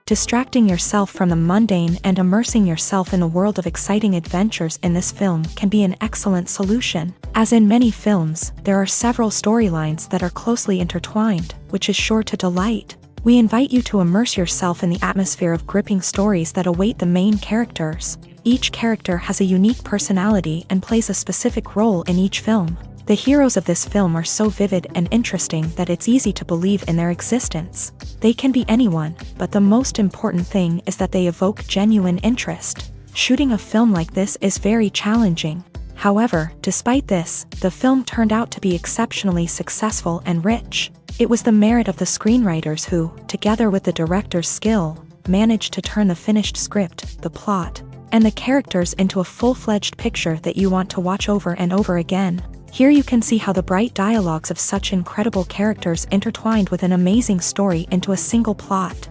Distracting yourself from the mundane and immersing yourself in a world of exciting adventures in this film can be an excellent solution. As in many films, there are several storylines that are closely intertwined, which is sure to delight. We invite you to immerse yourself in the atmosphere of gripping stories that await the main characters. Each character has a unique personality and plays a specific role in each film. The heroes of this film are so vivid and interesting that it's easy to believe in their existence. They can be anyone, but the most important thing is that they evoke genuine interest. Shooting a film like this is very challenging. However, despite this, the film turned out to be exceptionally successful and rich. It was the merit of the screenwriters who, together with the director's skill, managed to turn the finished script, the plot, and the characters into a full-fledged picture that you want to watch over and over again. Here you can see how the bright dialogues of such incredible characters intertwined with an amazing story into a single plot.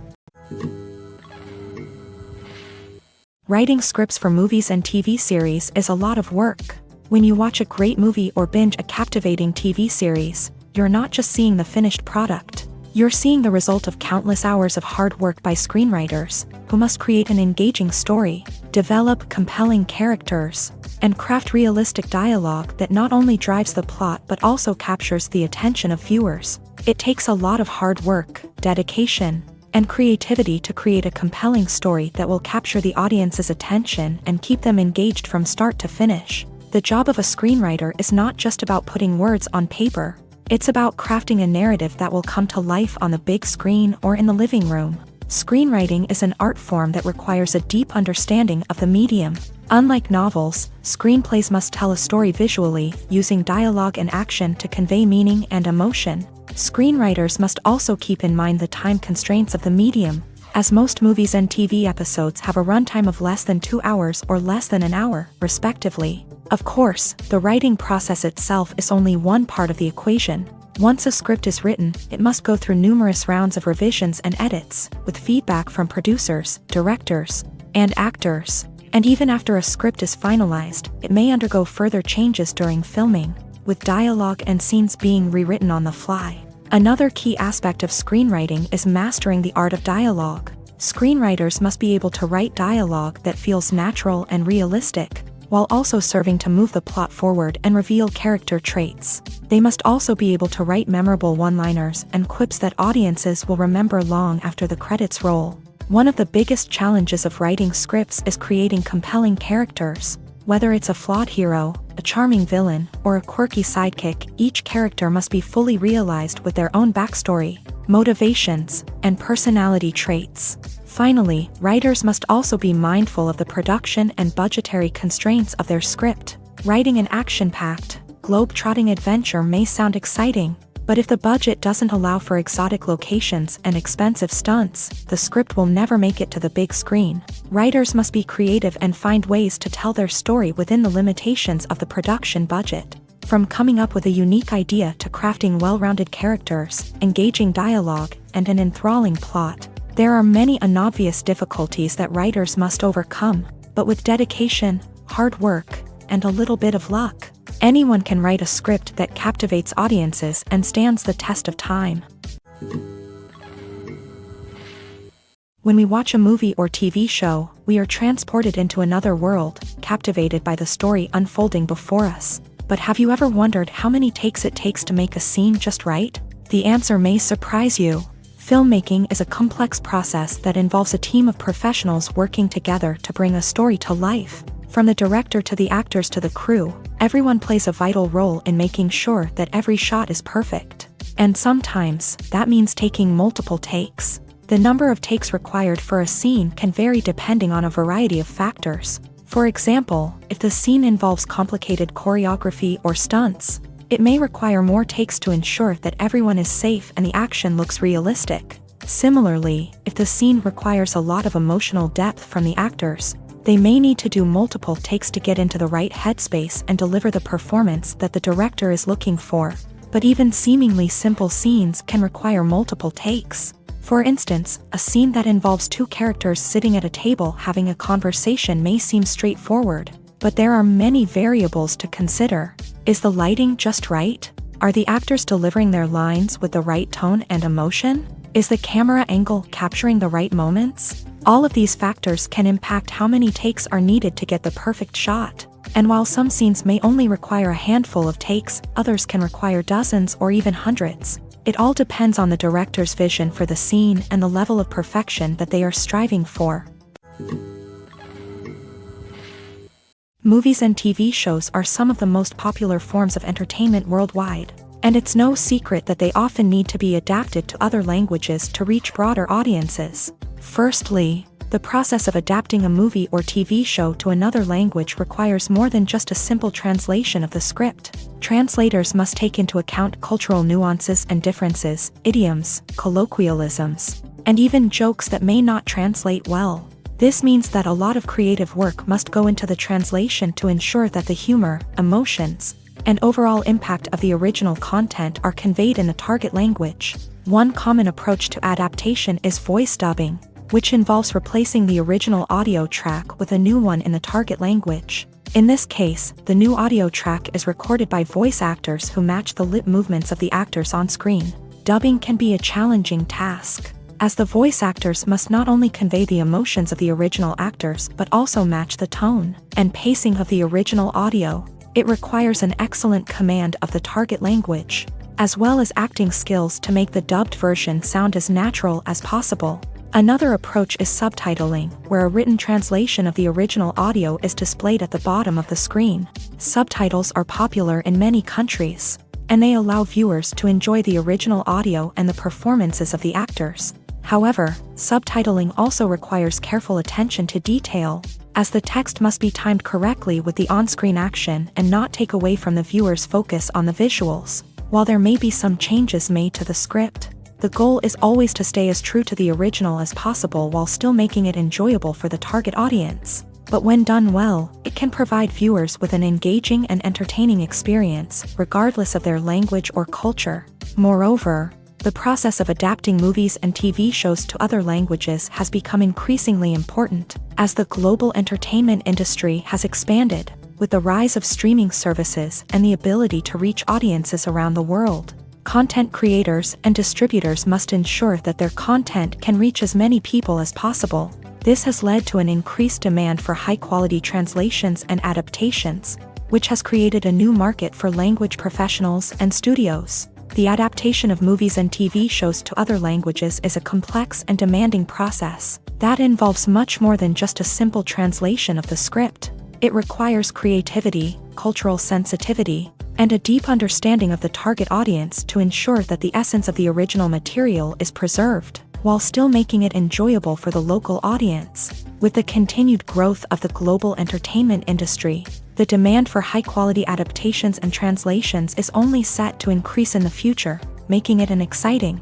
Writing scripts for movies and TV series is a lot of work. When you watch a great movie or binge a captivating TV series, you're not just seeing the finished product. You're seeing the result of countless hours of hard work by screenwriters, who must create an engaging story, develop compelling characters, and craft realistic dialogue that not only drives the plot but also captures the attention of viewers. It takes a lot of hard work, dedication, and creativity to create a compelling story that will capture the audience's attention and keep them engaged from start to finish. The job of a screenwriter is not just about putting words on paper. It's about crafting a narrative that will come to life on the big screen or in the living room. Screenwriting is an art form that requires a deep understanding of the medium. Unlike novels, screenplays must tell a story visually, using dialogue and action to convey meaning and emotion. Screenwriters must also keep in mind the time constraints of the medium, as most movies and TV episodes have a runtime of less than 2 hours or less than an hour, respectively. Of course, the writing process itself is only one part of the equation. Once a script is written, it must go through numerous rounds of revisions and edits, with feedback from producers, directors, and actors. And even after a script is finalized, it may undergo further changes during filming, with dialogue and scenes being rewritten on the fly. Another key aspect of screenwriting is mastering the art of dialogue. Screenwriters must be able to write dialogue that feels natural and realistic, while also serving to move the plot forward and reveal character traits. They must also be able to write memorable one-liners and quips that audiences will remember long after the credits roll. One of the biggest challenges of writing scripts is creating compelling characters. Whether it's a flawed hero, a charming villain, or a quirky sidekick, each character must be fully realized with their own backstory, motivations, and personality traits. Finally, writers must also be mindful of the production and budgetary constraints of their script. Writing an action-packed, globe-trotting adventure may sound exciting, but if the budget doesn't allow for exotic locations and expensive stunts, the script will never make it to the big screen. Writers must be creative and find ways to tell their story within the limitations of the production budget. From coming up with a unique idea to crafting well-rounded characters, engaging dialogue, and an enthralling plot, there are many unobvious difficulties that writers must overcome, but with dedication, hard work, and a little bit of luck, anyone can write a script that captivates audiences and stands the test of time. When we watch a movie or TV show, we are transported into another world, captivated by the story unfolding before us. But have you ever wondered how many takes it takes to make a scene just right? The answer may surprise you. Filmmaking is a complex process that involves a team of professionals working together to bring a story to life. From the director to the actors to the crew, everyone plays a vital role in making sure that every shot is perfect. And sometimes, that means taking multiple takes. The number of takes required for a scene can vary depending on a variety of factors. For example, if the scene involves complicated choreography or stunts, it may require more takes to ensure that everyone is safe and the action looks realistic. Similarly, if the scene requires a lot of emotional depth from the actors, they may need to do multiple takes to get into the right headspace and deliver the performance that the director is looking for. But even seemingly simple scenes can require multiple takes. For instance, a scene that involves two characters sitting at a table having a conversation may seem straightforward, but there are many variables to consider. Is the lighting just right? Are the actors delivering their lines with the right tone and emotion? Is the camera angle capturing the right moments? All of these factors can impact how many takes are needed to get the perfect shot. And while some scenes may only require a handful of takes, others can require dozens or even hundreds. It all depends on the director's vision for the scene and the level of perfection that they are striving for. Movies and TV shows are some of the most popular forms of entertainment worldwide, and it's no secret that they often need to be adapted to other languages to reach broader audiences. Firstly, the process of adapting a movie or TV show to another language requires more than just a simple translation of the script. Translators must take into account cultural nuances and differences, idioms, colloquialisms, and even jokes that may not translate well. This means that a lot of creative work must go into the translation to ensure that the humor, emotions, and overall impact of the original content are conveyed in the target language. One common approach to adaptation is voice dubbing, which involves replacing the original audio track with a new one in the target language. In this case, the new audio track is recorded by voice actors who match the lip movements of the actors on screen. Dubbing can be a challenging task, as the voice actors must not only convey the emotions of the original actors but also match the tone and pacing of the original audio. It requires an excellent command of the target language, as well as acting skills to make the dubbed version sound as natural as possible. Another approach is subtitling, where a written translation of the original audio is displayed at the bottom of the screen. Subtitles are popular in many countries, and they allow viewers to enjoy the original audio and the performances of the actors. However, subtitling also requires careful attention to detail, as the text must be timed correctly with the on-screen action and not take away from the viewer's focus on the visuals. While there may be some changes made to the script, the goal is always to stay as true to the original as possible while still making it enjoyable for the target audience. But when done well, it can provide viewers with an engaging and entertaining experience, regardless of their language or culture. Moreover, the process of adapting movies and TV shows to other languages has become increasingly important, as the global entertainment industry has expanded, with the rise of streaming services and the ability to reach audiences around the world. Content creators and distributors must ensure that their content can reach as many people as possible. This has led to an increased demand for high-quality translations and adaptations, which has created a new market for language professionals and studios. The adaptation of movies and TV shows to other languages is a complex and demanding process that involves much more than just a simple translation of the script. It requires creativity, cultural sensitivity, and a deep understanding of the target audience to ensure that the essence of the original material is preserved, while still making it enjoyable for the local audience. With the continued growth of the global entertainment industry, the demand for high-quality adaptations and translations is only set to increase in the future, making it an exciting.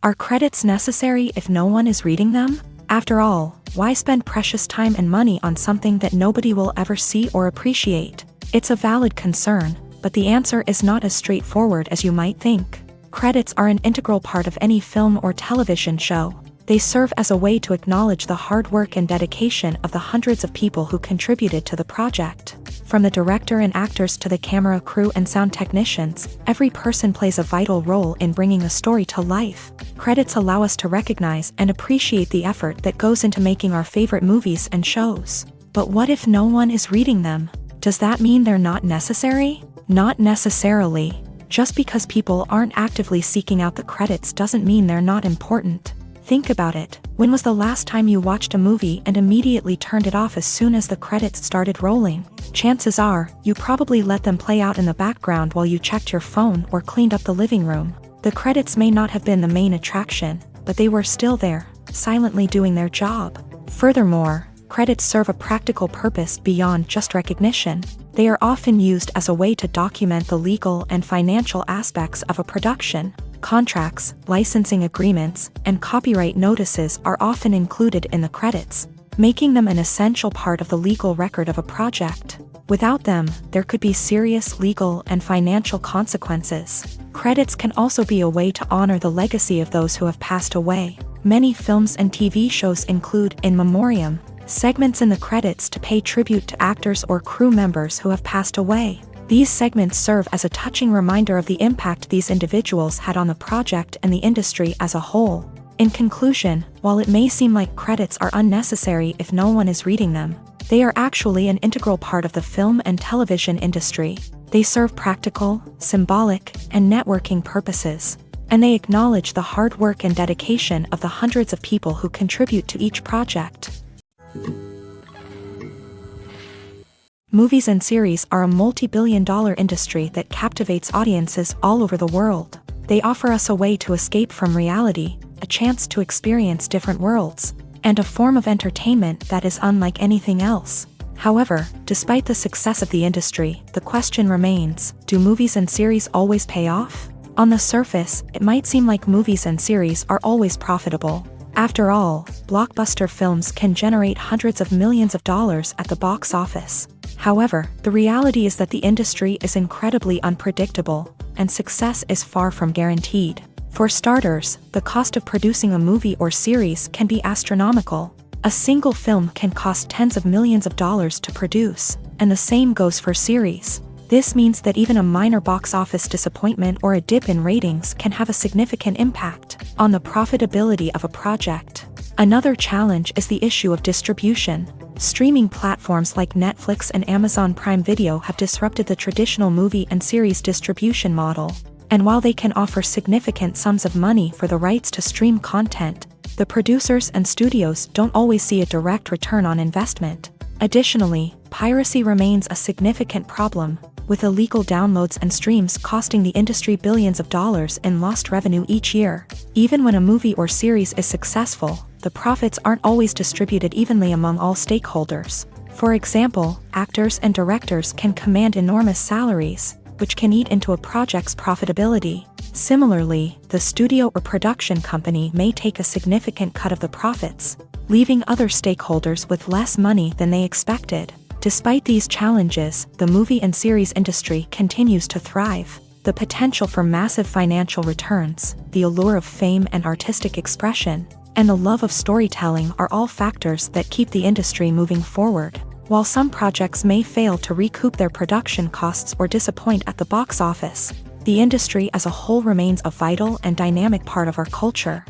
Are credits necessary if no one is reading them? After all, why spend precious time and money on something that nobody will ever see or appreciate? It's a valid concern, but the answer is not as straightforward as you might think. Credits are an integral part of any film or television show. They serve as a way to acknowledge the hard work and dedication of the hundreds of people who contributed to the project. From the director and actors to the camera crew and sound technicians, every person plays a vital role in bringing a story to life. Credits allow us to recognize and appreciate the effort that goes into making our favorite movies and shows. But what if no one is reading them? Does that mean they're not necessary? Not necessarily. Just because people aren't actively seeking out the credits doesn't mean they're not important. Think about it. When was the last time you watched a movie and immediately turned it off as soon as the credits started rolling? Chances are, you probably let them play out in the background while you checked your phone or cleaned up the living room. The credits may not have been the main attraction, but they were still there, silently doing their job. Furthermore, credits serve a practical purpose beyond just recognition. They are often used as a way to document the legal and financial aspects of a production. Contracts, licensing agreements, and copyright notices are often included in the credits, making them an essential part of the legal record of a project. Without them, there could be serious legal and financial consequences. Credits can also be a way to honor the legacy of those who have passed away. Many films and TV shows include in memoriam segments in the credits to pay tribute to actors or crew members who have passed away. These segments serve as a touching reminder of the impact these individuals had on the project and the industry as a whole. In conclusion, while it may seem like credits are unnecessary if no one is reading them, they are actually an integral part of the film and television industry. They serve practical, symbolic, and networking purposes, and they acknowledge the hard work and dedication of the hundreds of people who contribute to each project. Movies and series are a multi-billion-dollar industry that captivates audiences all over the world. They offer us a way to escape from reality, a chance to experience different worlds, and a form of entertainment that is unlike anything else. However, despite the success of the industry, the question remains, do movies and series always pay off? On the surface, it might seem like movies and series are always profitable. After all, blockbuster films can generate hundreds of millions of dollars at the box office. However, the reality is that the industry is incredibly unpredictable, and success is far from guaranteed. For starters, the cost of producing a movie or series can be astronomical. A single film can cost tens of millions of dollars to produce, and the same goes for series. This means that even a minor box office disappointment or a dip in ratings can have a significant impact on the profitability of a project. Another challenge is the issue of distribution. Streaming platforms like Netflix and Amazon Prime Video have disrupted the traditional movie and series distribution model. And while they can offer significant sums of money for the rights to stream content, the producers and studios don't always see a direct return on investment. Additionally, piracy remains a significant problem, with illegal downloads and streams costing the industry billions of dollars in lost revenue each year. Even when a movie or series is successful, the profits aren't always distributed evenly among all stakeholders. For example, actors and directors can command enormous salaries, which can eat into a project's profitability. Similarly, the studio or production company may take a significant cut of the profits, leaving other stakeholders with less money than they expected. Despite these challenges, the movie and series industry continues to thrive. The potential for massive financial returns, the allure of fame and artistic expression, and the love of storytelling are all factors that keep the industry moving forward. While some projects may fail to recoup their production costs or disappoint at the box office, the industry as a whole remains a vital and dynamic part of our culture.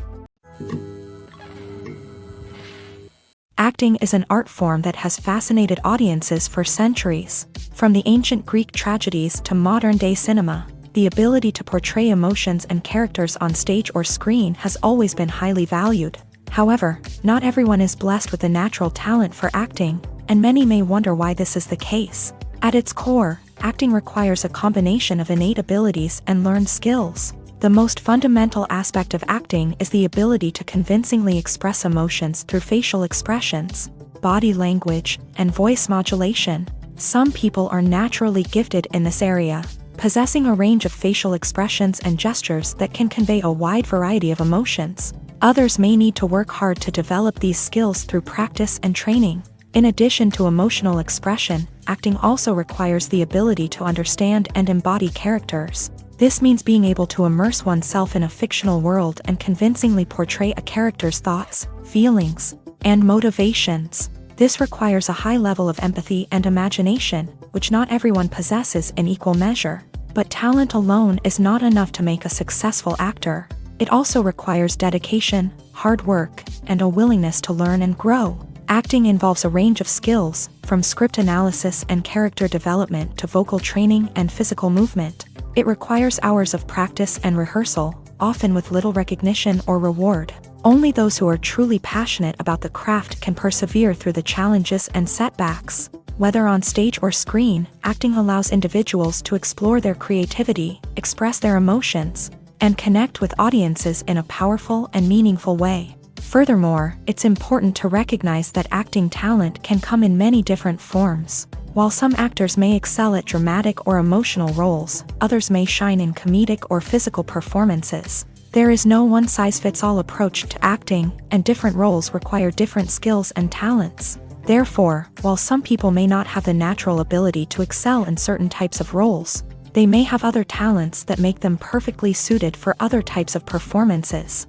Acting is an art form that has fascinated audiences for centuries. From the ancient Greek tragedies to modern-day cinema, the ability to portray emotions and characters on stage or screen has always been highly valued. However, not everyone is blessed with the natural talent for acting, and many may wonder why this is the case. At its core, acting requires a combination of innate abilities and learned skills. The most fundamental aspect of acting is the ability to convincingly express emotions through facial expressions, body language, and voice modulation. Some people are naturally gifted in this area, possessing a range of facial expressions and gestures that can convey a wide variety of emotions. Others may need to work hard to develop these skills through practice and training. In addition to emotional expression, acting also requires the ability to understand and embody characters. This means being able to immerse oneself in a fictional world and convincingly portray a character's thoughts, feelings, and motivations. This requires a high level of empathy and imagination, which not everyone possesses in equal measure. But talent alone is not enough to make a successful actor. It also requires dedication, hard work, and a willingness to learn and grow. Acting involves a range of skills, from script analysis and character development to vocal training and physical movement. It requires hours of practice and rehearsal, often with little recognition or reward. Only those who are truly passionate about the craft can persevere through the challenges and setbacks. Whether on stage or screen, acting allows individuals to explore their creativity, express their emotions, and connect with audiences in a powerful and meaningful way. Furthermore, it's important to recognize that acting talent can come in many different forms. While some actors may excel at dramatic or emotional roles, others may shine in comedic or physical performances. There is no one-size-fits-all approach to acting, and different roles require different skills and talents. Therefore, while some people may not have the natural ability to excel in certain types of roles, they may have other talents that make them perfectly suited for other types of performances.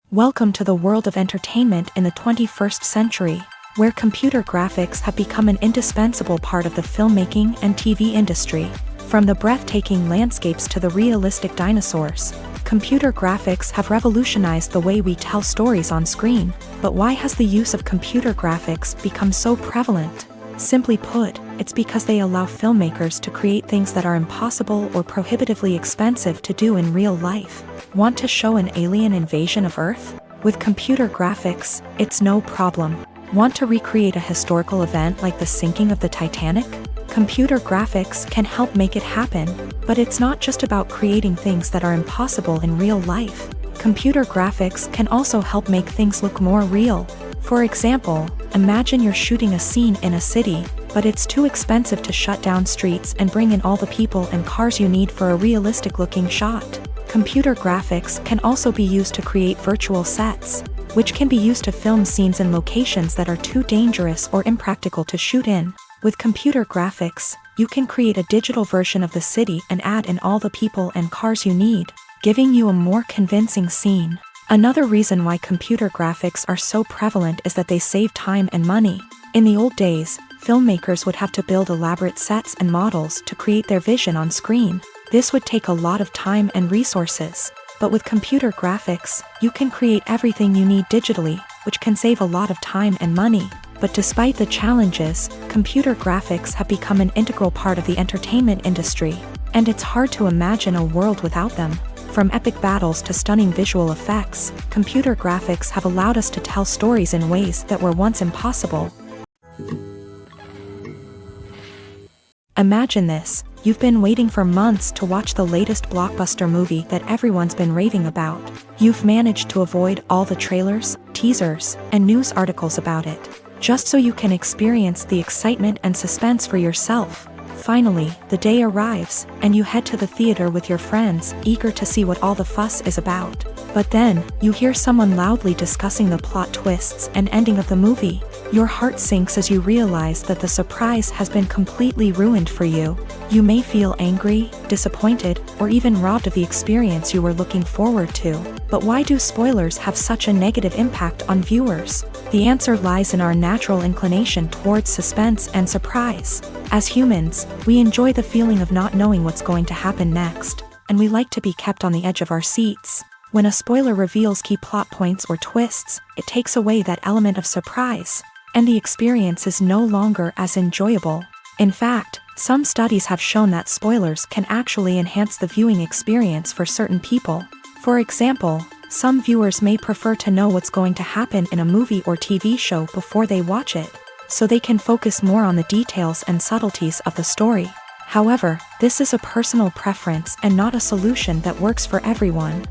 Welcome to the world of entertainment in the 21st century. where computer graphics have become an indispensable part of the filmmaking and TV industry. From the breathtaking landscapes to the realistic dinosaurs, computer graphics have revolutionized the way we tell stories on screen. But why has the use of computer graphics become so prevalent? Simply put, it's because they allow filmmakers to create things that are impossible or prohibitively expensive to do in real life. Want to show an alien invasion of Earth? With computer graphics, it's no problem. Want to recreate a historical event like the sinking of the Titanic? Computer graphics can help make it happen, but it's not just about creating things that are impossible in real life. Computer graphics can also help make things look more real. For example, imagine you're shooting a scene in a city, but it's too expensive to shut down streets and bring in all the people and cars you need for a realistic-looking shot. Computer graphics can also be used to create virtual sets, which can be used to film scenes in locations that are too dangerous or impractical to shoot in. With computer graphics, you can create a digital version of the city and add in all the people and cars you need, giving you a more convincing scene. Another reason why computer graphics are so prevalent is that they save time and money. In the old days, filmmakers would have to build elaborate sets and models to create their vision on screen. This would take a lot of time and resources. But with computer graphics, you can create everything you need digitally, which can save a lot of time and money. But despite the challenges, computer graphics have become an integral part of the entertainment industry, and it's hard to imagine a world without them. From epic battles to stunning visual effects, computer graphics have allowed us to tell stories in ways that were once impossible. Imagine this: you've been waiting for months to watch the latest blockbuster movie that everyone's been raving about. You've managed to avoid all the trailers, teasers, and news articles about it, just so you can experience the excitement and suspense for yourself. Finally, the day arrives, and you head to the theater with your friends, eager to see what all the fuss is about. But then, you hear someone loudly discussing the plot twists and ending of the movie. Your heart sinks as you realize that the surprise has been completely ruined for you. You may feel angry, disappointed, or even robbed of the experience you were looking forward to. But why do spoilers have such a negative impact on viewers? The answer lies in our natural inclination towards suspense and surprise. As humans, we enjoy the feeling of not knowing what's going to happen next, and we like to be kept on the edge of our seats. When a spoiler reveals key plot points or twists, it takes away that element of surprise, and the experience is no longer as enjoyable. In fact, some studies have shown that spoilers can actually enhance the viewing experience for certain people. For example, some viewers may prefer to know what's going to happen in a movie or TV show before they watch it, so they can focus more on the details and subtleties of the story. However, this is a personal preference and not a solution that works for everyone.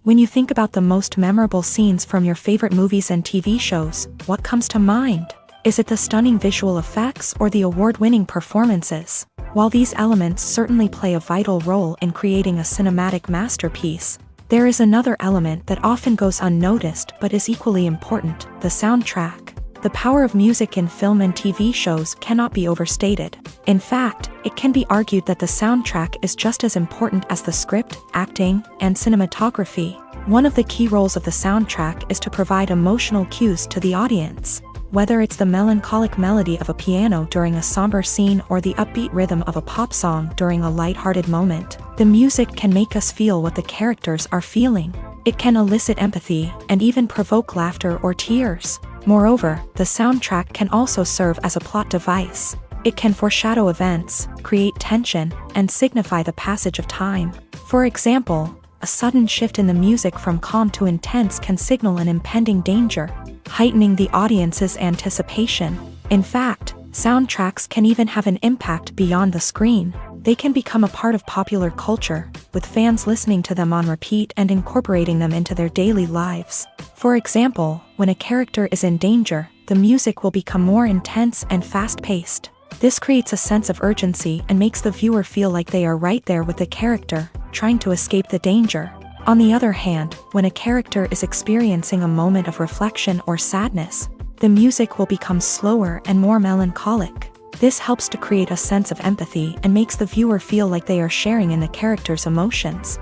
When you think about the most memorable scenes from your favorite movies and TV shows, what comes to mind? Is it the stunning visual effects or the award-winning performances? While these elements certainly play a vital role in creating a cinematic masterpiece, there is another element that often goes unnoticed but is equally important: the soundtrack. The power of music in film and TV shows cannot be overstated. In fact, it can be argued that the soundtrack is just as important as the script, acting, and cinematography. One of the key roles of the soundtrack is to provide emotional cues to the audience. Whether it's the melancholic melody of a piano during a somber scene or the upbeat rhythm of a pop song during a light-hearted moment, the music can make us feel what the characters are feeling. It can elicit empathy and even provoke laughter or tears. Moreover, the soundtrack can also serve as a plot device. It can foreshadow events, create tension, and signify the passage of time. For example, a sudden shift in the music from calm to intense can signal an impending danger, heightening the audience's anticipation. In fact, soundtracks can even have an impact beyond the screen. They can become a part of popular culture, with fans listening to them on repeat and incorporating them into their daily lives. For example, when a character is in danger, the music will become more intense and fast-paced. This creates a sense of urgency and makes the viewer feel like they are right there with the character, trying to escape the danger. On the other hand, when a character is experiencing a moment of reflection or sadness, the music will become slower and more melancholic. This helps to create a sense of empathy and makes the viewer feel like they are sharing in the character's emotions.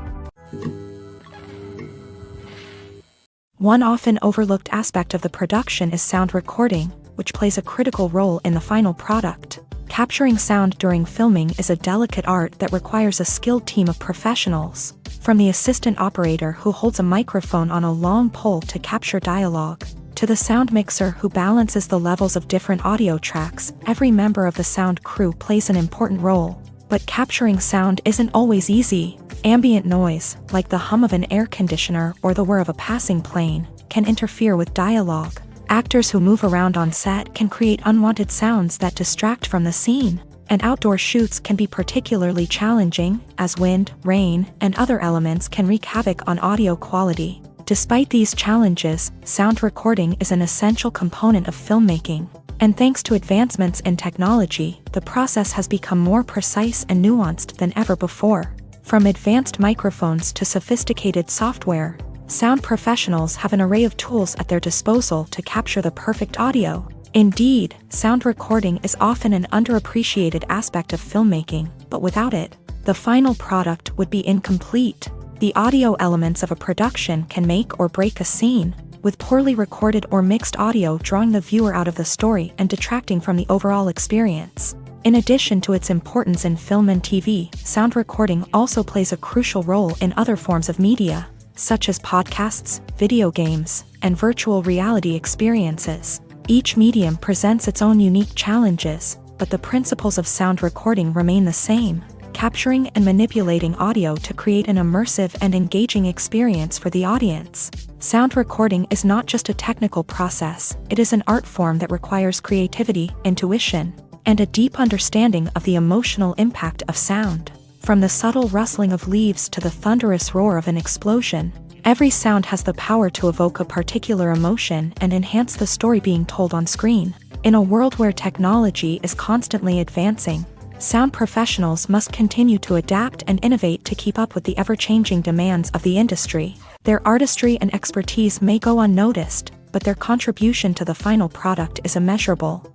One often overlooked aspect of the production is sound recording, which plays a critical role in the final product. Capturing sound during filming is a delicate art that requires a skilled team of professionals. From the assistant operator who holds a microphone on a long pole to capture dialogue, to the sound mixer who balances the levels of different audio tracks, every member of the sound crew plays an important role. But capturing sound isn't always easy. Ambient noise, like the hum of an air conditioner or the whir of a passing plane, can interfere with dialogue. Actors who move around on set can create unwanted sounds that distract from the scene. And outdoor shoots can be particularly challenging, as wind, rain, and other elements can wreak havoc on audio quality. Despite these challenges, sound recording is an essential component of filmmaking. And thanks to advancements in technology, the process has become more precise and nuanced than ever before. From advanced microphones to sophisticated software, sound professionals have an array of tools at their disposal to capture the perfect audio. Indeed, sound recording is often an underappreciated aspect of filmmaking, but without it, the final product would be incomplete. The audio elements of a production can make or break a scene, with poorly recorded or mixed audio drawing the viewer out of the story and detracting from the overall experience. In addition to its importance in film and TV, sound recording also plays a crucial role in other forms of media, such as podcasts, video games, and virtual reality experiences. Each medium presents its own unique challenges, but the principles of sound recording remain the same, capturing and manipulating audio to create an immersive and engaging experience for the audience. Sound recording is not just a technical process, it is an art form that requires creativity, intuition, and a deep understanding of the emotional impact of sound. From the subtle rustling of leaves to the thunderous roar of an explosion, every sound has the power to evoke a particular emotion and enhance the story being told on screen. In a world where technology is constantly advancing, sound professionals must continue to adapt and innovate to keep up with the ever-changing demands of the industry. Their artistry and expertise may go unnoticed, but their contribution to the final product is immeasurable.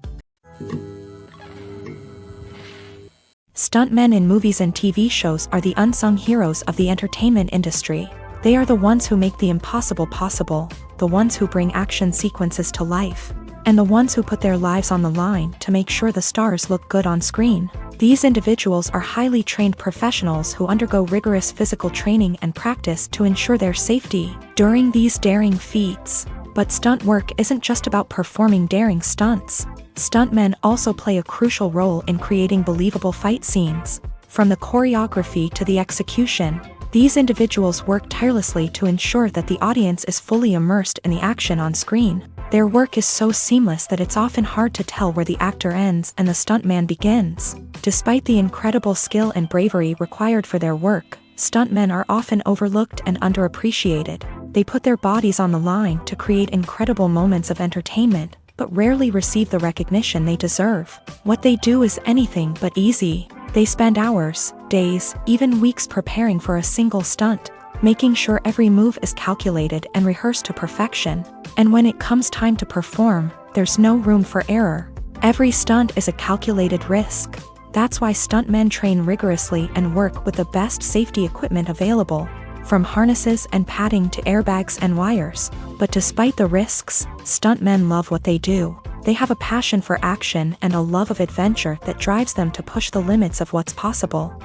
Stuntmen in movies and TV shows are the unsung heroes of the entertainment industry. They are the ones who make the impossible possible, the ones who bring action sequences to life, and the ones who put their lives on the line to make sure the stars look good on screen. These individuals are highly trained professionals who undergo rigorous physical training and practice to ensure their safety during these daring feats. But stunt work isn't just about performing daring stunts. Stuntmen also play a crucial role in creating believable fight scenes. From the choreography to the execution, these individuals work tirelessly to ensure that the audience is fully immersed in the action on screen. Their work is so seamless that it's often hard to tell where the actor ends and the stuntman begins. Despite the incredible skill and bravery required for their work, stuntmen are often overlooked and underappreciated. They put their bodies on the line to create incredible moments of entertainment, but rarely receive the recognition they deserve. What they do is anything but easy. They spend hours, days, even weeks preparing for a single stunt, making sure every move is calculated and rehearsed to perfection. And when it comes time to perform, there's no room for error. Every stunt is a calculated risk. That's why stuntmen train rigorously and work with the best safety equipment available, from harnesses and padding to airbags and wires. But despite the risks, stuntmen love what they do. They have a passion for action and a love of adventure that drives them to push the limits of what's possible.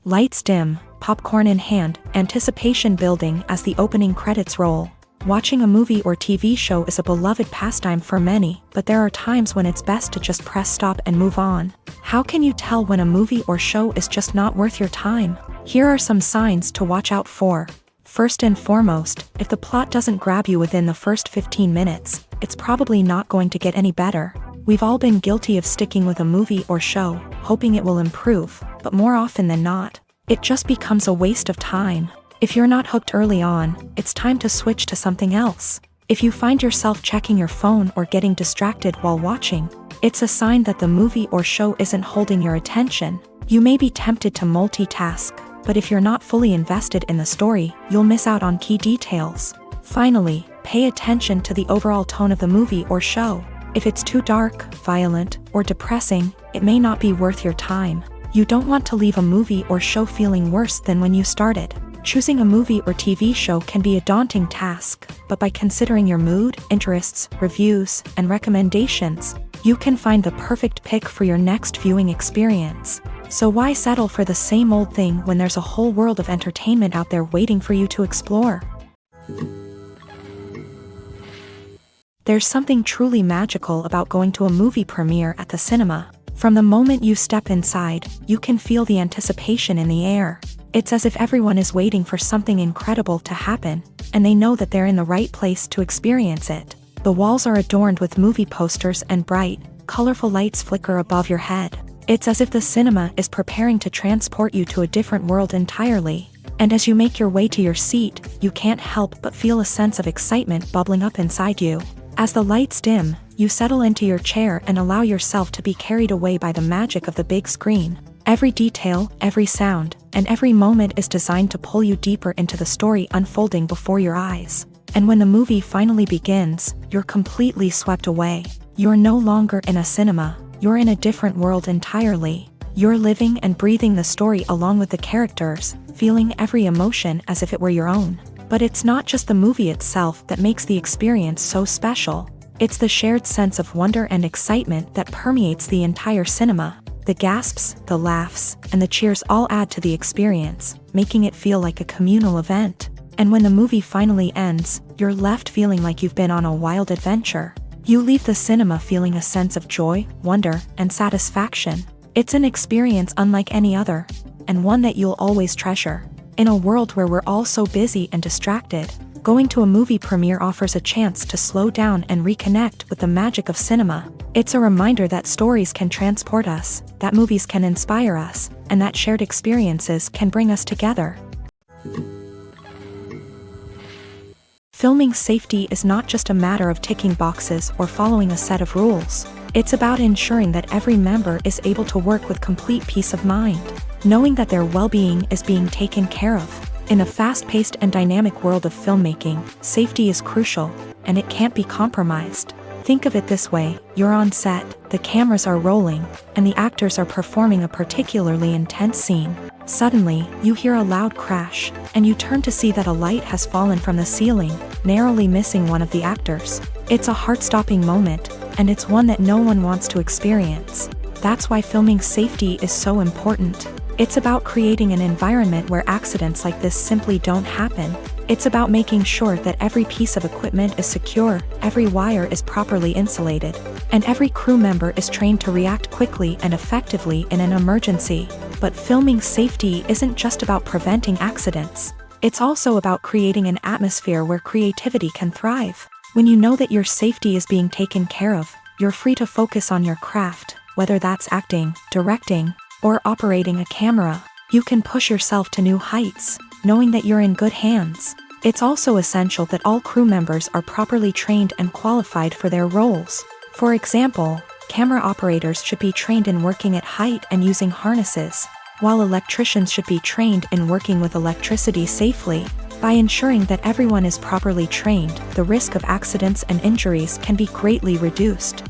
Lights dim, popcorn in hand, anticipation building as the opening credits roll. Watching a movie or TV show is a beloved pastime for many, but there are times when it's best to just press stop and move on. How can you tell when a movie or show is just not worth your time? Here are some signs to watch out for. First and foremost, if the plot doesn't grab you within the first 15 minutes, it's probably not going to get any better. We've all been guilty of sticking with a movie or show, hoping it will improve, but more often than not, it just becomes a waste of time. If you're not hooked early on, it's time to switch to something else. If you find yourself checking your phone or getting distracted while watching, it's a sign that the movie or show isn't holding your attention. You may be tempted to multitask, but if you're not fully invested in the story, you'll miss out on key details. Finally, pay attention to the overall tone of the movie or show. If it's too dark, violent, or depressing, it may not be worth your time. You don't want to leave a movie or show feeling worse than when you started. Choosing a movie or TV show can be a daunting task, but by considering your mood, interests, reviews, and recommendations, you can find the perfect pick for your next viewing experience. So why settle for the same old thing when there's a whole world of entertainment out there waiting for you to explore? There's something truly magical about going to a movie premiere at the cinema. From the moment you step inside, you can feel the anticipation in the air. It's as if everyone is waiting for something incredible to happen, and they know that they're in the right place to experience it. The walls are adorned with movie posters and bright, colorful lights flicker above your head. It's as if the cinema is preparing to transport you to a different world entirely. And as you make your way to your seat, you can't help but feel a sense of excitement bubbling up inside you. As the lights dim, you settle into your chair and allow yourself to be carried away by the magic of the big screen. Every detail, every sound, and every moment is designed to pull you deeper into the story unfolding before your eyes. And when the movie finally begins, you're completely swept away. You're no longer in a cinema, you're in a different world entirely. You're living and breathing the story along with the characters, feeling every emotion as if it were your own. But it's not just the movie itself that makes the experience so special. It's the shared sense of wonder and excitement that permeates the entire cinema. The gasps, the laughs, and the cheers all add to the experience, making it feel like a communal event. And when the movie finally ends, you're left feeling like you've been on a wild adventure. You leave the cinema feeling a sense of joy, wonder, and satisfaction. It's an experience unlike any other, and one that you'll always treasure. In a world where we're all so busy and distracted, going to a movie premiere offers a chance to slow down and reconnect with the magic of cinema. It's a reminder that stories can transport us, that movies can inspire us, and that shared experiences can bring us together. Filming safety is not just a matter of ticking boxes or following a set of rules. It's about ensuring that every member is able to work with complete peace of mind, knowing that their well-being is being taken care of. In a fast-paced and dynamic world of filmmaking, safety is crucial, and it can't be compromised. Think of it this way: you're on set, the cameras are rolling, and the actors are performing a particularly intense scene. Suddenly, you hear a loud crash, and you turn to see that a light has fallen from the ceiling, narrowly missing one of the actors. It's a heart-stopping moment, and it's one that no one wants to experience. That's why filming safety is so important. It's about creating an environment where accidents like this simply don't happen. It's about making sure that every piece of equipment is secure, every wire is properly insulated, and every crew member is trained to react quickly and effectively in an emergency. But filming safety isn't just about preventing accidents. It's also about creating an atmosphere where creativity can thrive. When you know that your safety is being taken care of, you're free to focus on your craft, whether that's acting, directing, or operating a camera. You can push yourself to new heights, knowing that you're in good hands. It's also essential that all crew members are properly trained and qualified for their roles. For example, camera operators should be trained in working at height and using harnesses, while electricians should be trained in working with electricity safely. By ensuring that everyone is properly trained, the risk of accidents and injuries can be greatly reduced.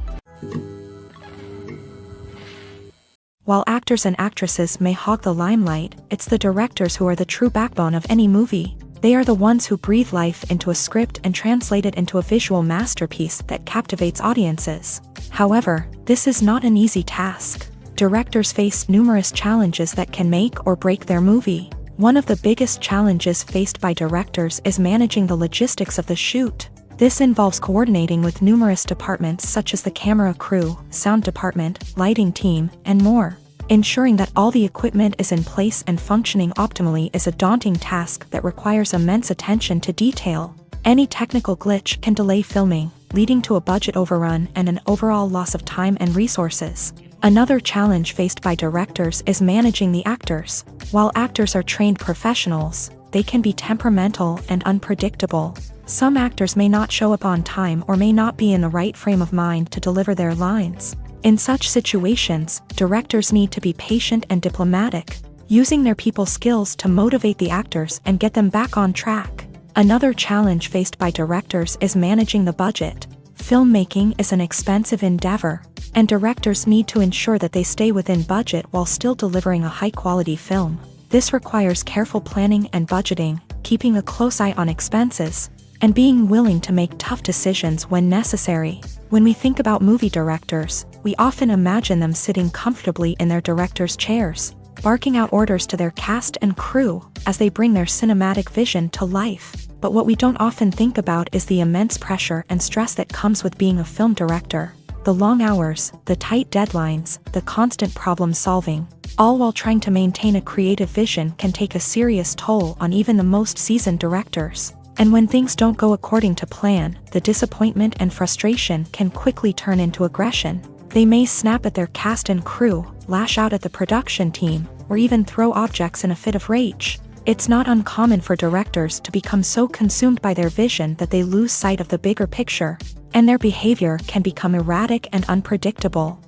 While actors and actresses may hog the limelight, it's the directors who are the true backbone of any movie. They are the ones who breathe life into a script and translate it into a visual masterpiece that captivates audiences. However, this is not an easy task. Directors face numerous challenges that can make or break their movie. One of the biggest challenges faced by directors is managing the logistics of the shoot. This involves coordinating with numerous departments such as the camera crew, sound department, lighting team, and more. Ensuring that all the equipment is in place and functioning optimally is a daunting task that requires immense attention to detail. Any technical glitch can delay filming, leading to a budget overrun and an overall loss of time and resources. Another challenge faced by directors is managing the actors. While actors are trained professionals, they can be temperamental and unpredictable. Some actors may not show up on time or may not be in the right frame of mind to deliver their lines. In such situations, directors need to be patient and diplomatic, using their people skills to motivate the actors and get them back on track. Another challenge faced by directors is managing the budget. Filmmaking is an expensive endeavor, and directors need to ensure that they stay within budget while still delivering a high-quality film. This requires careful planning and budgeting, keeping a close eye on expenses, and being willing to make tough decisions when necessary. When we think about movie directors, we often imagine them sitting comfortably in their director's chairs, barking out orders to their cast and crew as they bring their cinematic vision to life. But what we don't often think about is the immense pressure and stress that comes with being a film director. The long hours, the tight deadlines, the constant problem solving, all while trying to maintain a creative vision can take a serious toll on even the most seasoned directors. And when things don't go according to plan, the disappointment and frustration can quickly turn into aggression. They may snap at their cast and crew, lash out at the production team, or even throw objects in a fit of rage. It's not uncommon for directors to become so consumed by their vision that they lose sight of the bigger picture, and their behavior can become erratic and unpredictable.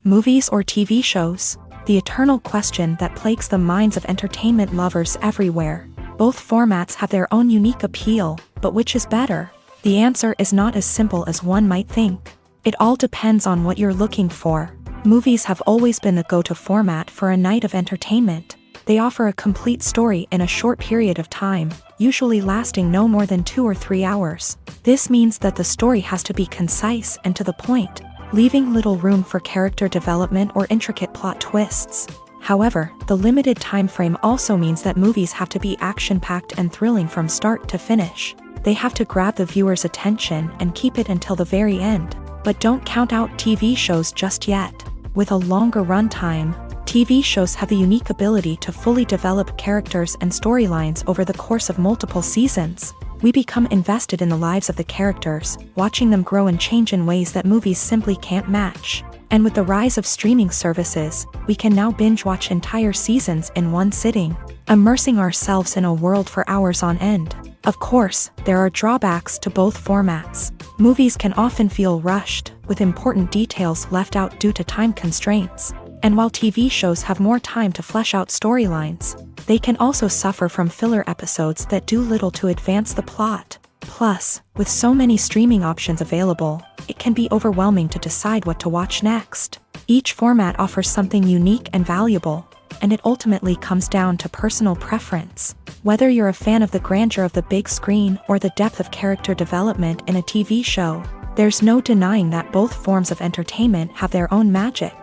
Movies or TV shows? The eternal question that plagues the minds of entertainment lovers everywhere. Both formats have their own unique appeal, but which is better? The answer is not as simple as one might think. It all depends on what you're looking for. Movies have always been the go-to format for a night of entertainment. They offer a complete story in a short period of time, usually lasting no more than 2 or 3 hours. This means that the story has to be concise and to the point, leaving little room for character development or intricate plot twists. However, the limited time frame also means that movies have to be action-packed and thrilling from start to finish. They have to grab the viewer's attention and keep it until the very end. But don't count out TV shows just yet. With a longer runtime, TV shows have the unique ability to fully develop characters and storylines over the course of multiple seasons. We become invested in the lives of the characters, watching them grow and change in ways that movies simply can't match. And with the rise of streaming services, we can now binge-watch entire seasons in one sitting, immersing ourselves in a world for hours on end. Of course, there are drawbacks to both formats. Movies can often feel rushed, with important details left out due to time constraints. And while TV shows have more time to flesh out storylines, they can also suffer from filler episodes that do little to advance the plot. Plus, with so many streaming options available, it can be overwhelming to decide what to watch next. Each format offers something unique and valuable, and it ultimately comes down to personal preference. Whether you're a fan of the grandeur of the big screen or the depth of character development in a TV show, there's no denying that both forms of entertainment have their own magic.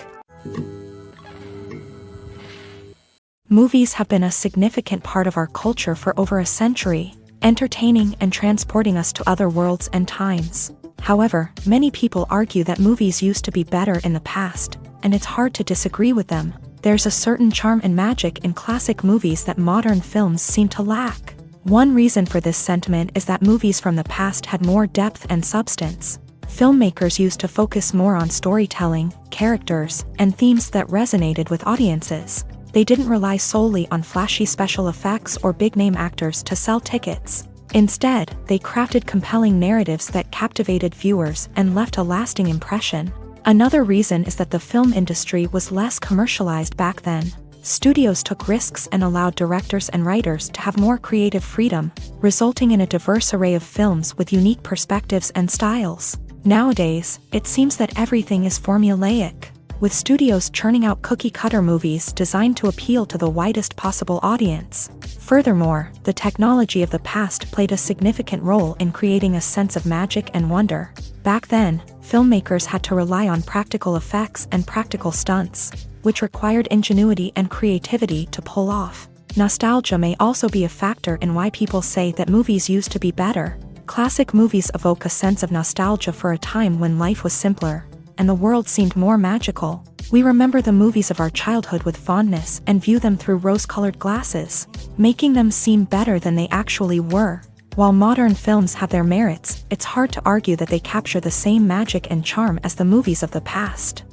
Movies have been a significant part of our culture for over a century, entertaining and transporting us to other worlds and times. However, many people argue that movies used to be better in the past, and it's hard to disagree with them. There's a certain charm and magic in classic movies that modern films seem to lack. One reason for this sentiment is that movies from the past had more depth and substance. Filmmakers used to focus more on storytelling, characters, and themes that resonated with audiences. They didn't rely solely on flashy special effects or big-name actors to sell tickets. Instead, they crafted compelling narratives that captivated viewers and left a lasting impression. Another reason is that the film industry was less commercialized back then. Studios took risks and allowed directors and writers to have more creative freedom, resulting in a diverse array of films with unique perspectives and styles. Nowadays, it seems that everything is formulaic, with studios churning out cookie-cutter movies designed to appeal to the widest possible audience. Furthermore, the technology of the past played a significant role in creating a sense of magic and wonder. Back then, filmmakers had to rely on practical effects and practical stunts, which required ingenuity and creativity to pull off. Nostalgia may also be a factor in why people say that movies used to be better. Classic movies evoke a sense of nostalgia for a time when life was simpler, and the world seemed more magical. We remember the movies of our childhood with fondness and view them through rose-colored glasses, making them seem better than they actually were. While modern films have their merits, it's hard to argue that they capture the same magic and charm as the movies of the past.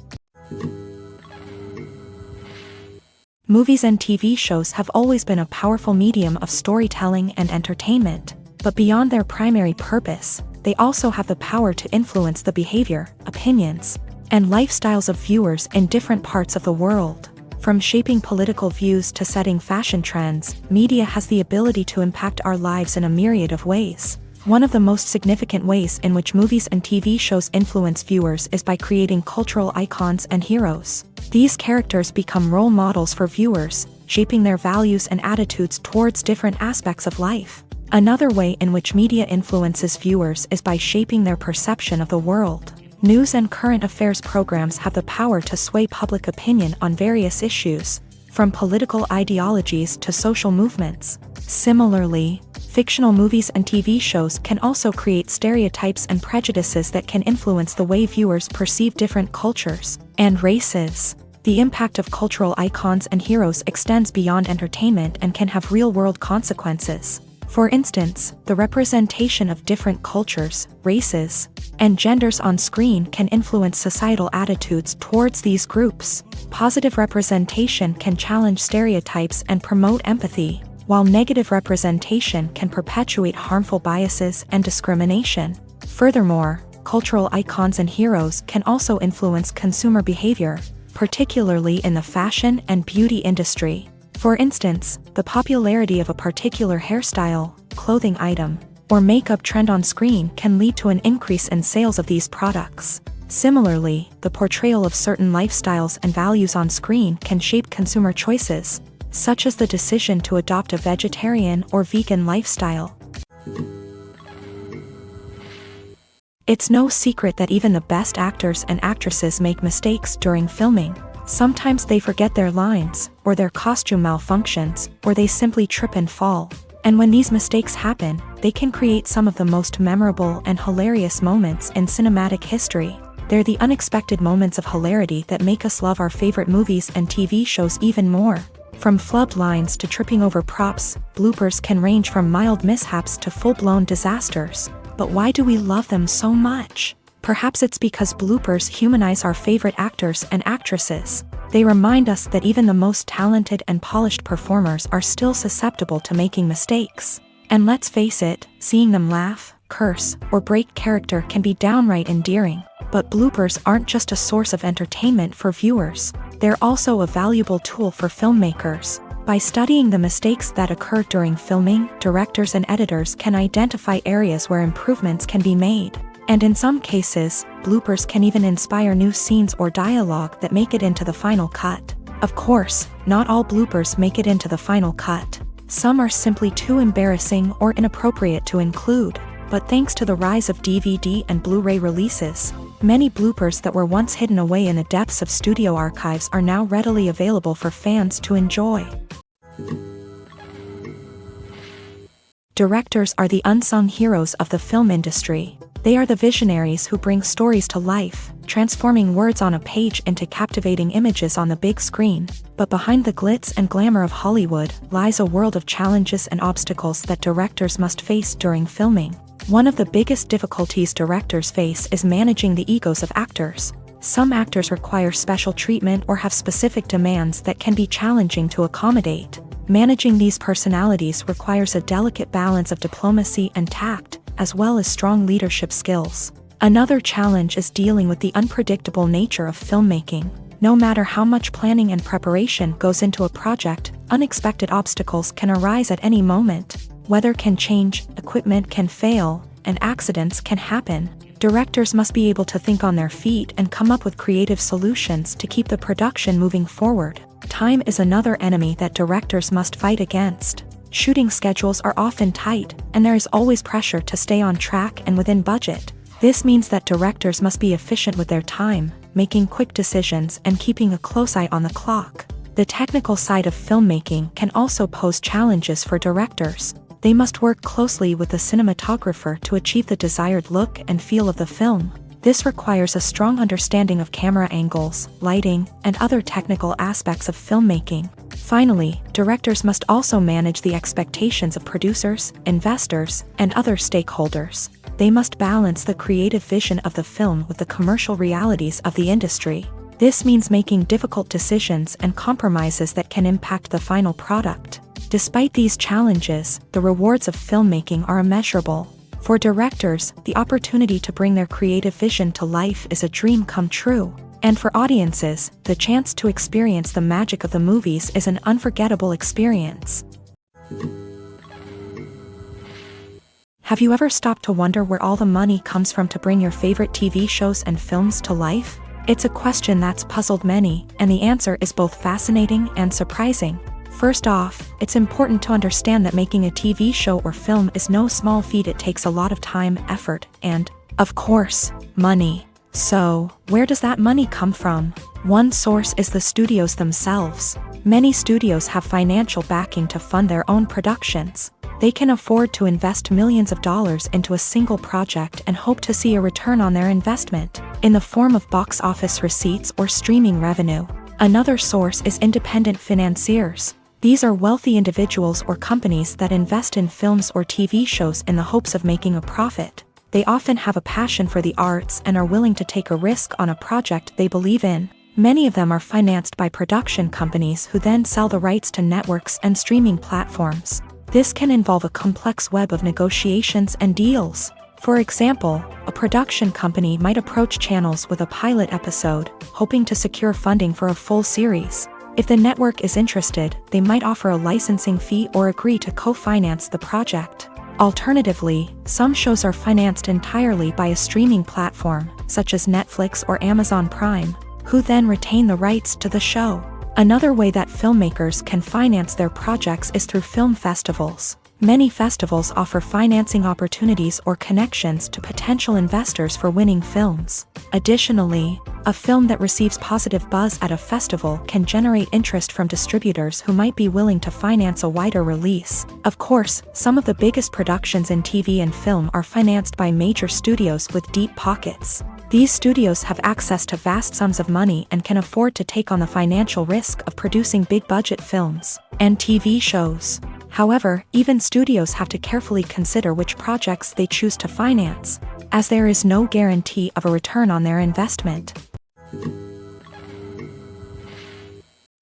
Movies and TV shows have always been a powerful medium of storytelling and entertainment, but beyond their primary purpose, they also have the power to influence the behavior, opinions, and lifestyles of viewers in different parts of the world. From shaping political views to setting fashion trends, media has the ability to impact our lives in a myriad of ways. One of the most significant ways in which movies and TV shows influence viewers is by creating cultural icons and heroes. These characters become role models for viewers, shaping their values and attitudes towards different aspects of life. Another way in which media influences viewers is by shaping their perception of the world. News and current affairs programs have the power to sway public opinion on various issues, from political ideologies to social movements. Similarly, fictional movies and TV shows can also create stereotypes and prejudices that can influence the way viewers perceive different cultures and races. The impact of cultural icons and heroes extends beyond entertainment and can have real-world consequences. For instance, the representation of different cultures, races, and genders on screen can influence societal attitudes towards these groups. Positive representation can challenge stereotypes and promote empathy, while negative representation can perpetuate harmful biases and discrimination. Furthermore, cultural icons and heroes can also influence consumer behavior, particularly in the fashion and beauty industry. For instance, the popularity of a particular hairstyle, clothing item, or makeup trend on screen can lead to an increase in sales of these products. Similarly, the portrayal of certain lifestyles and values on screen can shape consumer choices, such as the decision to adopt a vegetarian or vegan lifestyle. It's no secret that even the best actors and actresses make mistakes during filming. Sometimes they forget their lines, or their costume malfunctions, or they simply trip and fall. And when these mistakes happen, they can create some of the most memorable and hilarious moments in cinematic history. They're the unexpected moments of hilarity that make us love our favorite movies and TV shows even more. From flubbed lines to tripping over props, bloopers can range from mild mishaps to full-blown disasters. But why do we love them so much? Perhaps it's because bloopers humanize our favorite actors and actresses. They remind us that even the most talented and polished performers are still susceptible to making mistakes. And let's face it, seeing them laugh, curse, or break character can be downright endearing. But bloopers aren't just a source of entertainment for viewers. They're also a valuable tool for filmmakers. By studying the mistakes that occur during filming, directors and editors can identify areas where improvements can be made. And in some cases, bloopers can even inspire new scenes or dialogue that make it into the final cut. Of course, not all bloopers make it into the final cut. Some are simply too embarrassing or inappropriate to include. But thanks to the rise of DVD and Blu-ray releases, many bloopers that were once hidden away in the depths of studio archives are now readily available for fans to enjoy. Directors are the unsung heroes of the film industry. They are the visionaries who bring stories to life, transforming words on a page into captivating images on the big screen. But behind the glitz and glamour of Hollywood lies a world of challenges and obstacles that directors must face during filming. One of the biggest difficulties directors face is managing the egos of actors. Some actors require special treatment or have specific demands that can be challenging to accommodate. Managing these personalities requires a delicate balance of diplomacy and tact, as well as strong leadership skills. Another challenge is dealing with the unpredictable nature of filmmaking. No matter how much planning and preparation goes into a project, unexpected obstacles can arise at any moment. Weather can change, equipment can fail, and accidents can happen. Directors must be able to think on their feet and come up with creative solutions to keep the production moving forward. Time is another enemy that directors must fight against. Shooting schedules are often tight, and there is always pressure to stay on track and within budget. This means that directors must be efficient with their time, making quick decisions and keeping a close eye on the clock. The technical side of filmmaking can also pose challenges for directors. They must work closely with the cinematographer to achieve the desired look and feel of the film. This requires a strong understanding of camera angles, lighting, and other technical aspects of filmmaking. Finally, directors must also manage the expectations of producers, investors, and other stakeholders. They must balance the creative vision of the film with the commercial realities of the industry. This means making difficult decisions and compromises that can impact the final product. Despite these challenges, the rewards of filmmaking are immeasurable. For directors, the opportunity to bring their creative vision to life is a dream come true. And for audiences, the chance to experience the magic of the movies is an unforgettable experience. Have you ever stopped to wonder where all the money comes from to bring your favorite TV shows and films to life? It's a question that's puzzled many, and the answer is both fascinating and surprising. First off, it's important to understand that making a TV show or film is no small feat. It takes a lot of time, effort, and, of course, money. So, where does that money come from? One source is the studios themselves. Many studios have financial backing to fund their own productions. They can afford to invest millions of dollars into a single project and hope to see a return on their investment, in the form of box office receipts or streaming revenue. Another source is independent financiers. These are wealthy individuals or companies that invest in films or TV shows in the hopes of making a profit. They often have a passion for the arts and are willing to take a risk on a project they believe in. Many of them are financed by production companies who then sell the rights to networks and streaming platforms. This can involve a complex web of negotiations and deals. For example, a production company might approach channels with a pilot episode, hoping to secure funding for a full series. If the network is interested, they might offer a licensing fee or agree to co-finance the project. Alternatively, some shows are financed entirely by a streaming platform, such as Netflix or Amazon Prime, who then retain the rights to the show. Another way that filmmakers can finance their projects is through film festivals. Many festivals offer financing opportunities or connections to potential investors for winning films. Additionally, a film that receives positive buzz at a festival can generate interest from distributors who might be willing to finance a wider release. Of course, some of the biggest productions in TV and film are financed by major studios with deep pockets. These studios have access to vast sums of money and can afford to take on the financial risk of producing big-budget films and TV shows. However, even studios have to carefully consider which projects they choose to finance, as there is no guarantee of a return on their investment.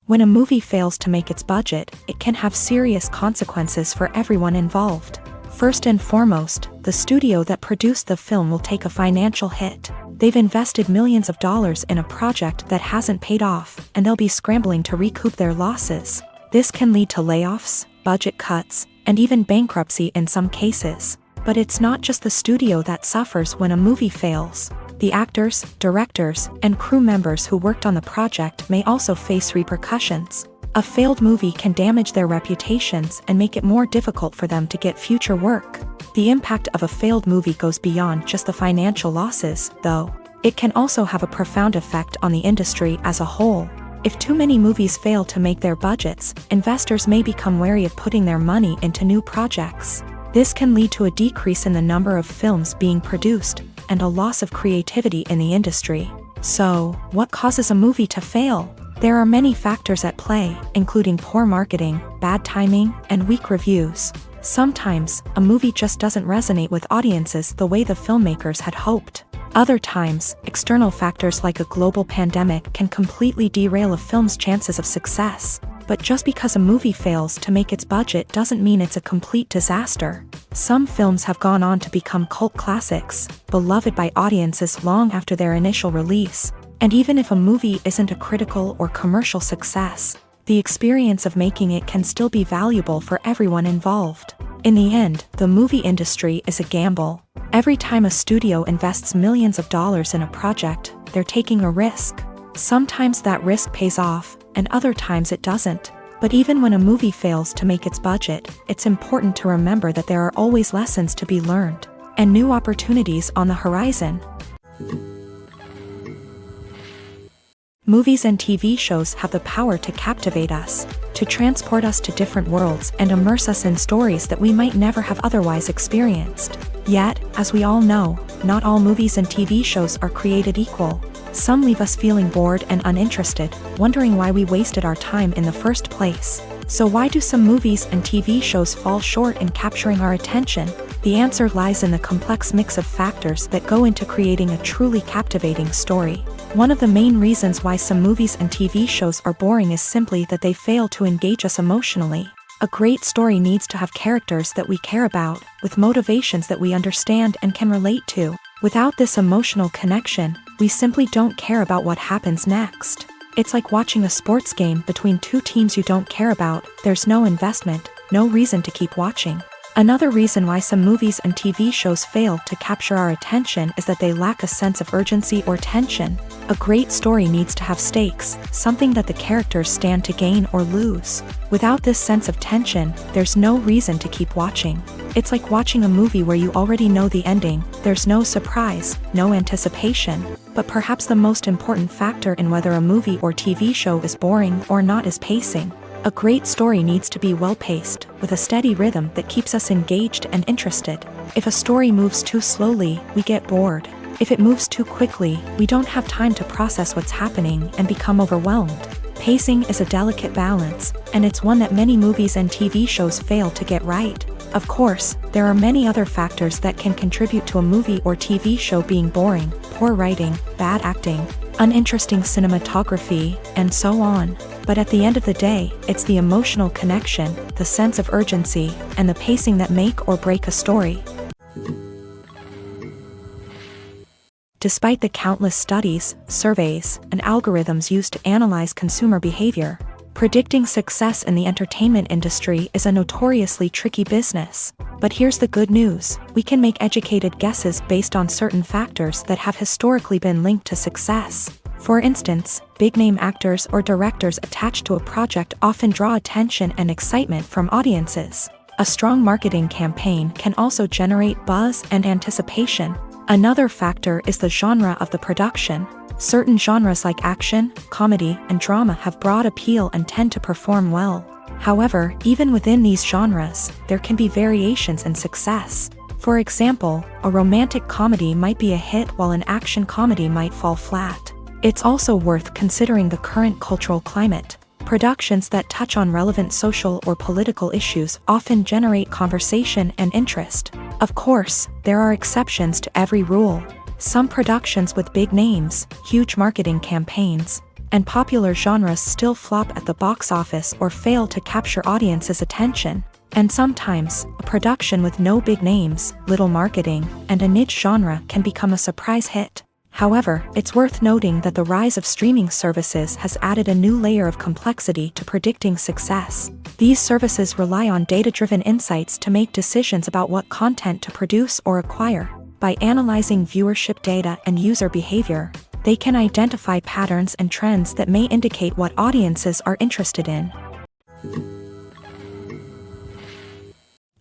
When a movie fails to make its budget, it can have serious consequences for everyone involved. First and foremost, the studio that produced the film will take a financial hit. They've invested millions of dollars in a project that hasn't paid off, and they'll be scrambling to recoup their losses. This can lead to layoffs, budget cuts, and even bankruptcy in some cases. But it's not just the studio that suffers when a movie fails. The actors, directors, and crew members who worked on the project may also face repercussions. A failed movie can damage their reputations and make it more difficult for them to get future work. The impact of a failed movie goes beyond just the financial losses, though. It can also have a profound effect on the industry as a whole. If too many movies fail to make their budgets, investors may become wary of putting their money into new projects. This can lead to a decrease in the number of films being produced, and a loss of creativity in the industry. So, what causes a movie to fail? There are many factors at play, including poor marketing, bad timing, and weak reviews. Sometimes, a movie just doesn't resonate with audiences the way the filmmakers had hoped. Other times, external factors like a global pandemic can completely derail a film's chances of success. But just because a movie fails to make its budget doesn't mean it's a complete disaster. Some films have gone on to become cult classics, beloved by audiences long after their initial release. And even if a movie isn't a critical or commercial success, the experience of making it can still be valuable for everyone involved. In the end, the movie industry is a gamble. Every time a studio invests millions of dollars in a project, they're taking a risk. Sometimes that risk pays off, and other times it doesn't. But even when a movie fails to make its budget, it's important to remember that there are always lessons to be learned, and new opportunities on the horizon. Movies and TV shows have the power to captivate us, to transport us to different worlds and immerse us in stories that we might never have otherwise experienced. Yet, as we all know, not all movies and TV shows are created equal. Some leave us feeling bored and uninterested, wondering why we wasted our time in the first place. So why do some movies and TV shows fall short in capturing our attention? The answer lies in the complex mix of factors that go into creating a truly captivating story. One of the main reasons why some movies and TV shows are boring is simply that they fail to engage us emotionally. A great story needs to have characters that we care about, with motivations that we understand and can relate to. Without this emotional connection, we simply don't care about what happens next. It's like watching a sports game between two teams you don't care about. There's no investment, no reason to keep watching. Another reason why some movies and TV shows fail to capture our attention is that they lack a sense of urgency or tension. A great story needs to have stakes, something that the characters stand to gain or lose. Without this sense of tension, there's no reason to keep watching. It's like watching a movie where you already know the ending, there's no surprise, no anticipation. But perhaps the most important factor in whether a movie or TV show is boring or not is pacing. A great story needs to be well-paced, with a steady rhythm that keeps us engaged and interested. If a story moves too slowly, we get bored. If it moves too quickly, we don't have time to process what's happening and become overwhelmed. Pacing is a delicate balance, and it's one that many movies and TV shows fail to get right. Of course, there are many other factors that can contribute to a movie or TV show being boring: poor writing, bad acting, uninteresting cinematography, and so on. But at the end of the day, it's the emotional connection, the sense of urgency, and the pacing that make or break a story. Despite the countless studies, surveys, and algorithms used to analyze consumer behavior, predicting success in the entertainment industry is a notoriously tricky business. But here's the good news: we can make educated guesses based on certain factors that have historically been linked to success. For instance, big-name actors or directors attached to a project often draw attention and excitement from audiences. A strong marketing campaign can also generate buzz and anticipation. Another factor is the genre of the production. Certain genres like action, comedy, and drama have broad appeal and tend to perform well. However, even within these genres, there can be variations in success. For example, a romantic comedy might be a hit while an action comedy might fall flat. It's also worth considering the current cultural climate. Productions that touch on relevant social or political issues often generate conversation and interest. Of course, there are exceptions to every rule. Some productions with big names, huge marketing campaigns, and popular genres still flop at the box office or fail to capture audiences' attention. And sometimes, a production with no big names, little marketing, and a niche genre can become a surprise hit. However, it's worth noting that the rise of streaming services has added a new layer of complexity to predicting success. These services rely on data-driven insights to make decisions about what content to produce or acquire. By analyzing viewership data and user behavior, they can identify patterns and trends that may indicate what audiences are interested in.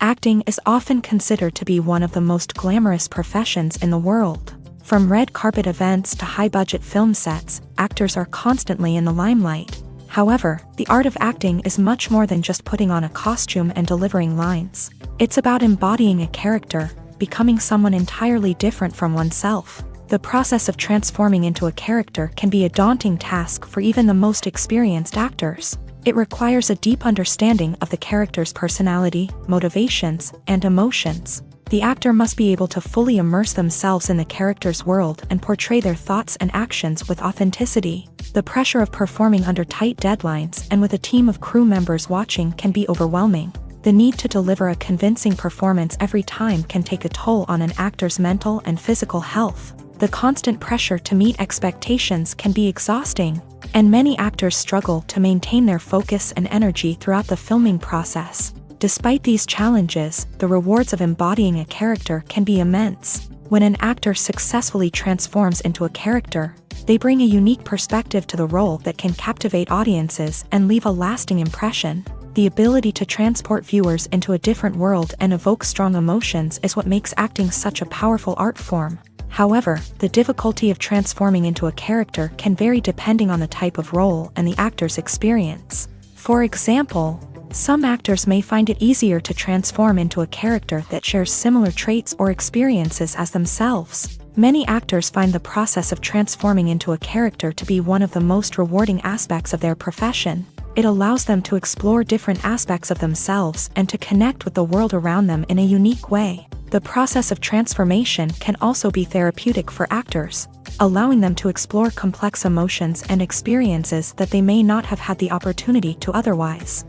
Acting is often considered to be one of the most glamorous professions in the world. From red carpet events to high-budget film sets, actors are constantly in the limelight. However, the art of acting is much more than just putting on a costume and delivering lines. It's about embodying a character, becoming someone entirely different from oneself. The process of transforming into a character can be a daunting task for even the most experienced actors. It requires a deep understanding of the character's personality, motivations, and emotions. The actor must be able to fully immerse themselves in the character's world and portray their thoughts and actions with authenticity. The pressure of performing under tight deadlines and with a team of crew members watching can be overwhelming. The need to deliver a convincing performance every time can take a toll on an actor's mental and physical health. The constant pressure to meet expectations can be exhausting, and many actors struggle to maintain their focus and energy throughout the filming process. Despite these challenges, the rewards of embodying a character can be immense. When an actor successfully transforms into a character, they bring a unique perspective to the role that can captivate audiences and leave a lasting impression. The ability to transport viewers into a different world and evoke strong emotions is what makes acting such a powerful art form. However, the difficulty of transforming into a character can vary depending on the type of role and the actor's experience. For example, some actors may find it easier to transform into a character that shares similar traits or experiences as themselves. Many actors find the process of transforming into a character to be one of the most rewarding aspects of their profession. It allows them to explore different aspects of themselves and to connect with the world around them in a unique way. The process of transformation can also be therapeutic for actors, allowing them to explore complex emotions and experiences that they may not have had the opportunity to otherwise.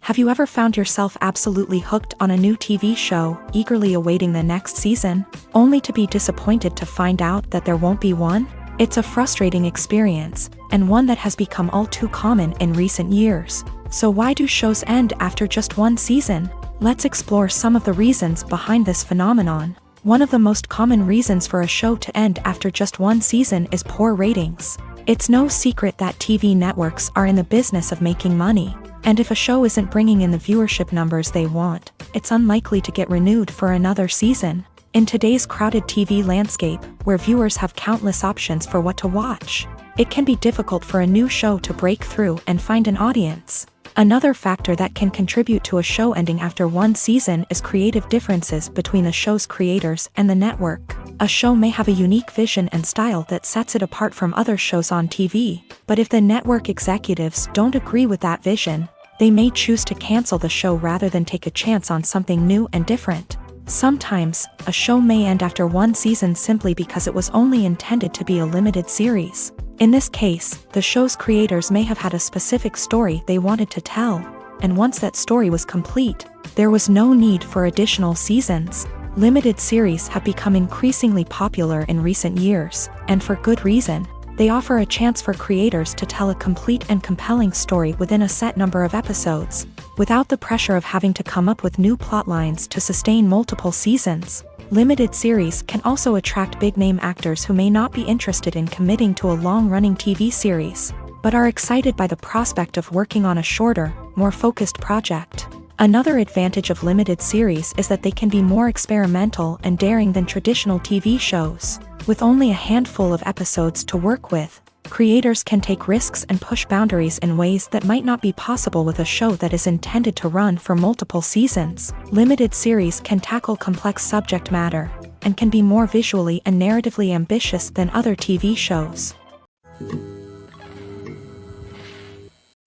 Have you ever found yourself absolutely hooked on a new TV show, eagerly awaiting the next season, only to be disappointed to find out that there won't be one? It's a frustrating experience, and one that has become all too common in recent years. So why do shows end after just one season? Let's explore some of the reasons behind this phenomenon. One of the most common reasons for a show to end after just one season is poor ratings. It's no secret that TV networks are in the business of making money, and if a show isn't bringing in the viewership numbers they want, it's unlikely to get renewed for another season. In today's crowded TV landscape, where viewers have countless options for what to watch, it can be difficult for a new show to break through and find an audience. Another factor that can contribute to a show ending after one season is creative differences between the show's creators and the network. A show may have a unique vision and style that sets it apart from other shows on TV, but if the network executives don't agree with that vision, they may choose to cancel the show rather than take a chance on something new and different. Sometimes, a show may end after one season simply because it was only intended to be a limited series. In this case, the show's creators may have had a specific story they wanted to tell, and once that story was complete, there was no need for additional seasons. Limited series have become increasingly popular in recent years, and for good reason. They offer a chance for creators to tell a complete and compelling story within a set number of episodes, without the pressure of having to come up with new plotlines to sustain multiple seasons. Limited series can also attract big-name actors who may not be interested in committing to a long-running TV series, but are excited by the prospect of working on a shorter, more focused project. Another advantage of limited series is that they can be more experimental and daring than traditional TV shows. With only a handful of episodes to work with, creators can take risks and push boundaries in ways that might not be possible with a show that is intended to run for multiple seasons. Limited series can tackle complex subject matter, and can be more visually and narratively ambitious than other TV shows.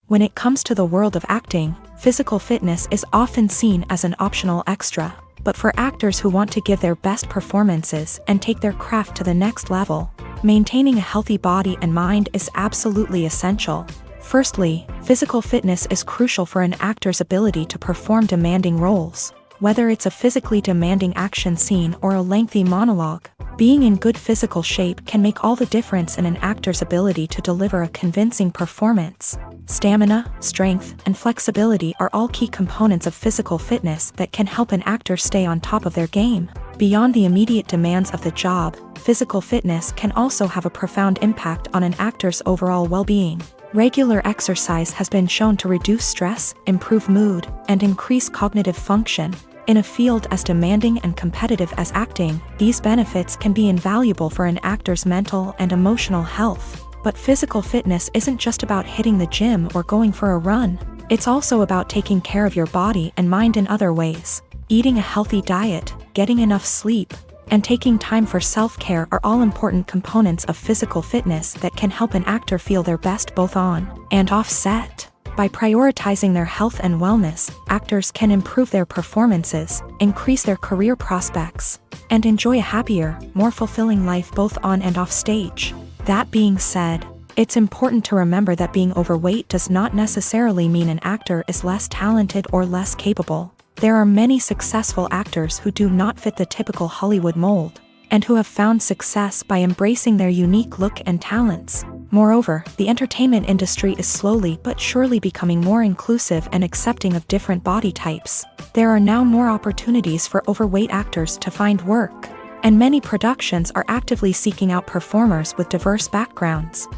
When it comes to the world of acting, physical fitness is often seen as an optional extra. But for actors who want to give their best performances and take their craft to the next level, maintaining a healthy body and mind is absolutely essential. Firstly, physical fitness is crucial for an actor's ability to perform demanding roles. Whether it's a physically demanding action scene or a lengthy monologue, being in good physical shape can make all the difference in an actor's ability to deliver a convincing performance. Stamina, strength, and flexibility are all key components of physical fitness that can help an actor stay on top of their game. Beyond the immediate demands of the job, physical fitness can also have a profound impact on an actor's overall well-being. Regular exercise has been shown to reduce stress, improve mood, and increase cognitive function. In a field as demanding and competitive as acting, these benefits can be invaluable for an actor's mental and emotional health. But physical fitness isn't just about hitting the gym or going for a run. It's also about taking care of your body and mind in other ways. Eating a healthy diet, getting enough sleep, and taking time for self-care are all important components of physical fitness that can help an actor feel their best both on and off set. By prioritizing their health and wellness, actors can improve their performances, increase their career prospects, and enjoy a happier, more fulfilling life both on and off stage. That being said, it's important to remember that being overweight does not necessarily mean an actor is less talented or less capable. There are many successful actors who do not fit the typical Hollywood mold, and who have found success by embracing their unique look and talents. Moreover, the entertainment industry is slowly but surely becoming more inclusive and accepting of different body types. There are now more opportunities for overweight actors to find work, and many productions are actively seeking out performers with diverse backgrounds.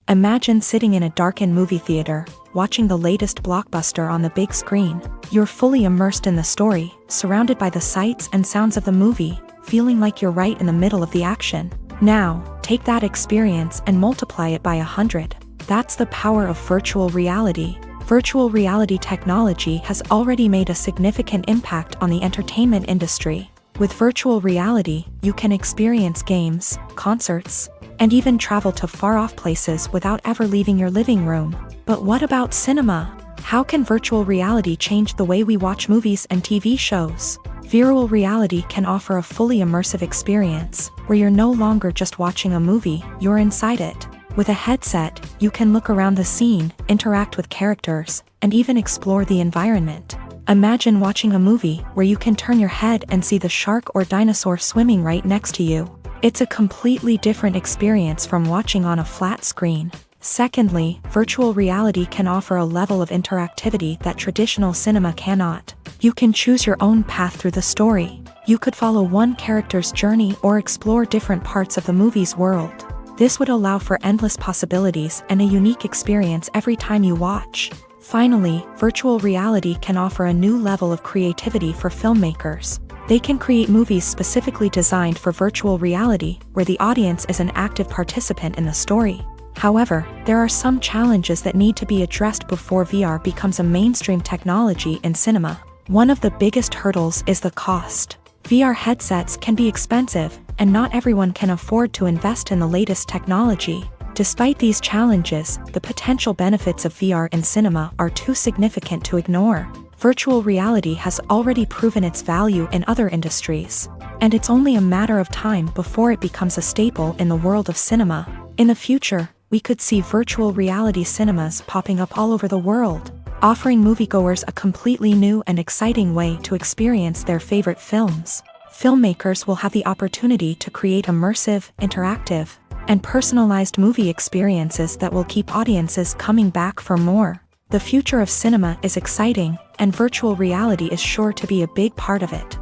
Imagine sitting in a darkened movie theater, watching the latest blockbuster on the big screen. You're fully immersed in the story, surrounded by the sights and sounds of the movie, feeling like you're right in the middle of the action. Now, take that experience and multiply it by 100. That's the power of virtual reality. Virtual reality technology has already made a significant impact on the entertainment industry. With virtual reality, you can experience games, concerts, and even travel to far-off places without ever leaving your living room. But what about cinema? How can virtual reality change the way we watch movies and TV shows? Virtual reality can offer a fully immersive experience, where you're no longer just watching a movie, you're inside it. With a headset, you can look around the scene, interact with characters, and even explore the environment. Imagine watching a movie where you can turn your head and see the shark or dinosaur swimming right next to you. It's a completely different experience from watching on a flat screen. Secondly, virtual reality can offer a level of interactivity that traditional cinema cannot. You can choose your own path through the story. You could follow one character's journey or explore different parts of the movie's world. This would allow for endless possibilities and a unique experience every time you watch. Finally, virtual reality can offer a new level of creativity for filmmakers. They can create movies specifically designed for virtual reality, where the audience is an active participant in the story. However, there are some challenges that need to be addressed before VR becomes a mainstream technology in cinema. One of the biggest hurdles is the cost. VR headsets can be expensive, and not everyone can afford to invest in the latest technology. Despite these challenges, the potential benefits of VR in cinema are too significant to ignore. Virtual reality has already proven its value in other industries, and it's only a matter of time before it becomes a staple in the world of cinema. In the future, we could see virtual reality cinemas popping up all over the world, offering moviegoers a completely new and exciting way to experience their favorite films. Filmmakers will have the opportunity to create immersive, interactive, and personalized movie experiences that will keep audiences coming back for more. The future of cinema is exciting, and virtual reality is sure to be a big part of it.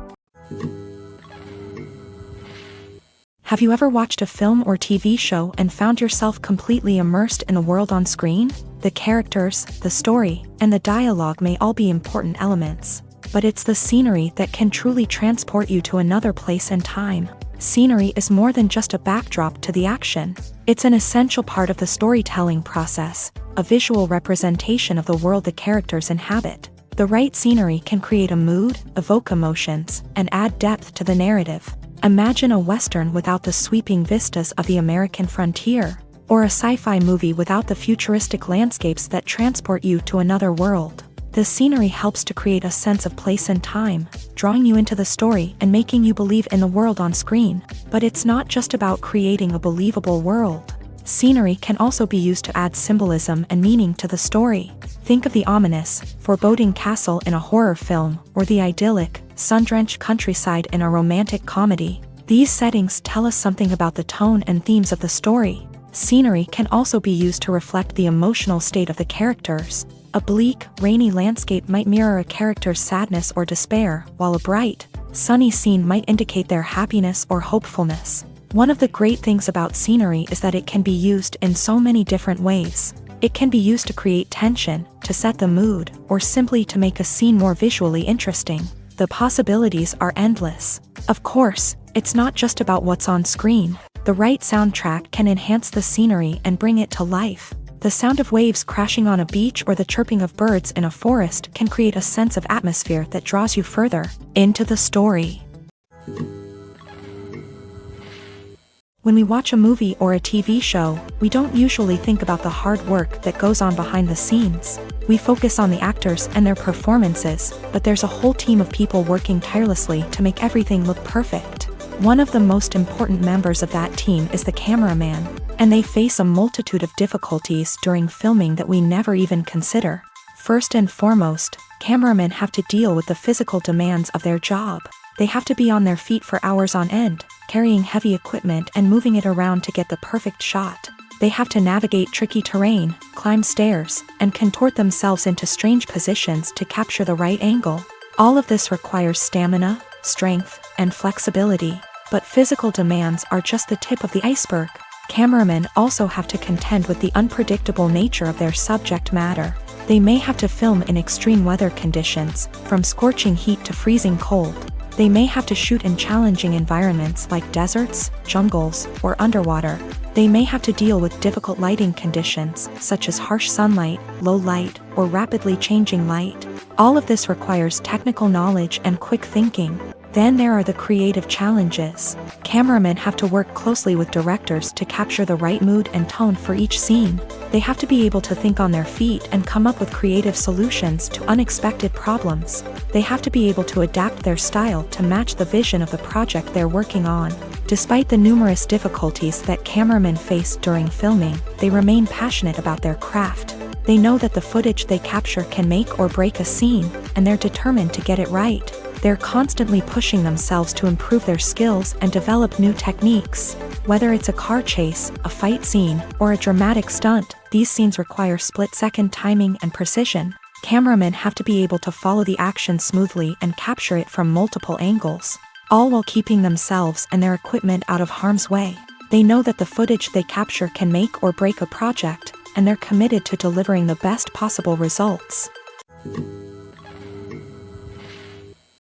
Have you ever watched a film or TV show and found yourself completely immersed in the world on screen? The characters, the story, and the dialogue may all be important elements, but it's the scenery that can truly transport you to another place and time. Scenery is more than just a backdrop to the action. It's an essential part of the storytelling process, a visual representation of the world the characters inhabit. The right scenery can create a mood, evoke emotions, and add depth to the narrative. Imagine a Western without the sweeping vistas of the American frontier, or a sci-fi movie without the futuristic landscapes that transport you to another world. The scenery helps to create a sense of place and time, drawing you into the story and making you believe in the world on screen. But it's not just about creating a believable world. Scenery can also be used to add symbolism and meaning to the story. Think of the ominous, foreboding castle in a horror film, or the idyllic, sun-drenched countryside in a romantic comedy. These settings tell us something about the tone and themes of the story. Scenery can also be used to reflect the emotional state of the characters. A bleak, rainy landscape might mirror a character's sadness or despair, while a bright, sunny scene might indicate their happiness or hopefulness. One of the great things about scenery is that it can be used in so many different ways. It can be used to create tension, to set the mood, or simply to make a scene more visually interesting. The possibilities are endless. Of course, it's not just about what's on screen. The right soundtrack can enhance the scenery and bring it to life. The sound of waves crashing on a beach or the chirping of birds in a forest can create a sense of atmosphere that draws you further into the story. When we watch a movie or a TV show, we don't usually think about the hard work that goes on behind the scenes. We focus on the actors and their performances, but there's a whole team of people working tirelessly to make everything look perfect. One of the most important members of that team is the cameraman, and they face a multitude of difficulties during filming that we never even consider. First and foremost, cameramen have to deal with the physical demands of their job. They have to be on their feet for hours on end, carrying heavy equipment and moving it around to get the perfect shot. They have to navigate tricky terrain, climb stairs, and contort themselves into strange positions to capture the right angle. All of this requires stamina, strength, and flexibility. But physical demands are just the tip of the iceberg. Cameramen also have to contend with the unpredictable nature of their subject matter. They may have to film in extreme weather conditions, from scorching heat to freezing cold. They may have to shoot in challenging environments like deserts, jungles, or underwater. They may have to deal with difficult lighting conditions, such as harsh sunlight, low light, or rapidly changing light. All of this requires technical knowledge and quick thinking. Then there are the creative challenges. Cameramen have to work closely with directors to capture the right mood and tone for each scene. They have to be able to think on their feet and come up with creative solutions to unexpected problems. They have to be able to adapt their style to match the vision of the project they're working on. Despite the numerous difficulties that cameramen face during filming, they remain passionate about their craft. They know that the footage they capture can make or break a scene, and they're determined to get it right. They're constantly pushing themselves to improve their skills and develop new techniques. Whether it's a car chase, a fight scene, or a dramatic stunt, these scenes require split-second timing and precision. Cameramen have to be able to follow the action smoothly and capture it from multiple angles, all while keeping themselves and their equipment out of harm's way. They know that the footage they capture can make or break a project, and they're committed to delivering the best possible results.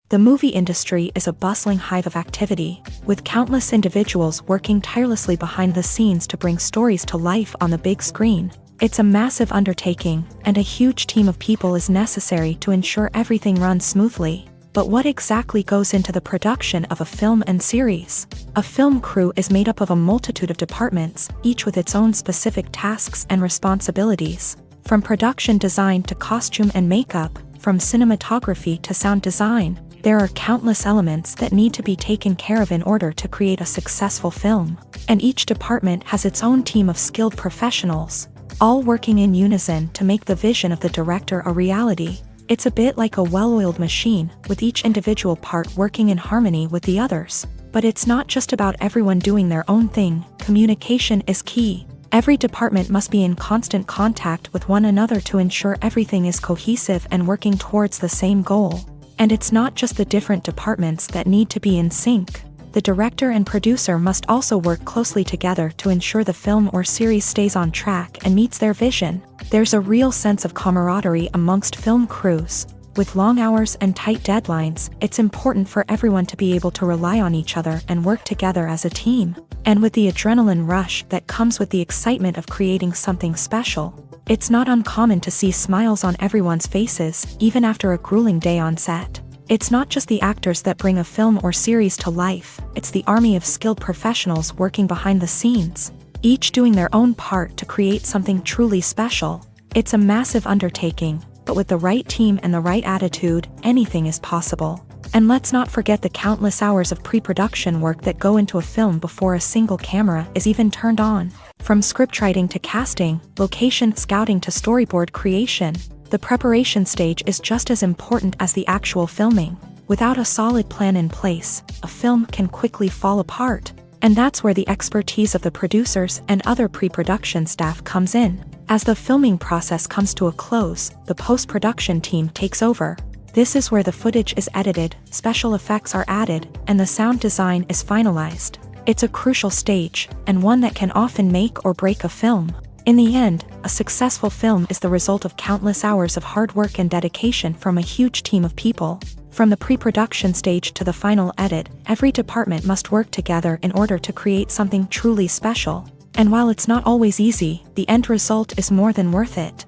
The movie industry is a bustling hive of activity, with countless individuals working tirelessly behind the scenes to bring stories to life on the big screen. It's a massive undertaking, and a huge team of people is necessary to ensure everything runs smoothly. But what exactly goes into the production of a film and series? A film crew is made up of a multitude of departments, each with its own specific tasks and responsibilities. From production design to costume and makeup, from cinematography to sound design, there are countless elements that need to be taken care of in order to create a successful film. And each department has its own team of skilled professionals, all working in unison to make the vision of the director a reality. It's a bit like a well-oiled machine, with each individual part working in harmony with the others. But it's not just about everyone doing their own thing. Communication is key. Every department must be in constant contact with one another to ensure everything is cohesive and working towards the same goal. And it's not just the different departments that need to be in sync. The director and producer must also work closely together to ensure the film or series stays on track and meets their vision. There's a real sense of camaraderie amongst film crews. With long hours and tight deadlines, it's important for everyone to be able to rely on each other and work together as a team. And with the adrenaline rush that comes with the excitement of creating something special, it's not uncommon to see smiles on everyone's faces, even after a grueling day on set. It's not just the actors that bring a film or series to life, it's the army of skilled professionals working behind the scenes, each doing their own part to create something truly special. It's a massive undertaking, but with the right team and the right attitude, anything is possible. And let's not forget the countless hours of pre-production work that go into a film before a single camera is even turned on. From scriptwriting to casting, location scouting to storyboard creation, the preparation stage is just as important as the actual filming. Without a solid plan in place, a film can quickly fall apart. And that's where the expertise of the producers and other pre-production staff comes in. As the filming process comes to a close, the post-production team takes over. This is where the footage is edited, special effects are added, and the sound design is finalized. It's a crucial stage, and one that can often make or break a film. In the end, a successful film is the result of countless hours of hard work and dedication from a huge team of people. From the pre-production stage to the final edit, every department must work together in order to create something truly special. And while it's not always easy, the end result is more than worth it.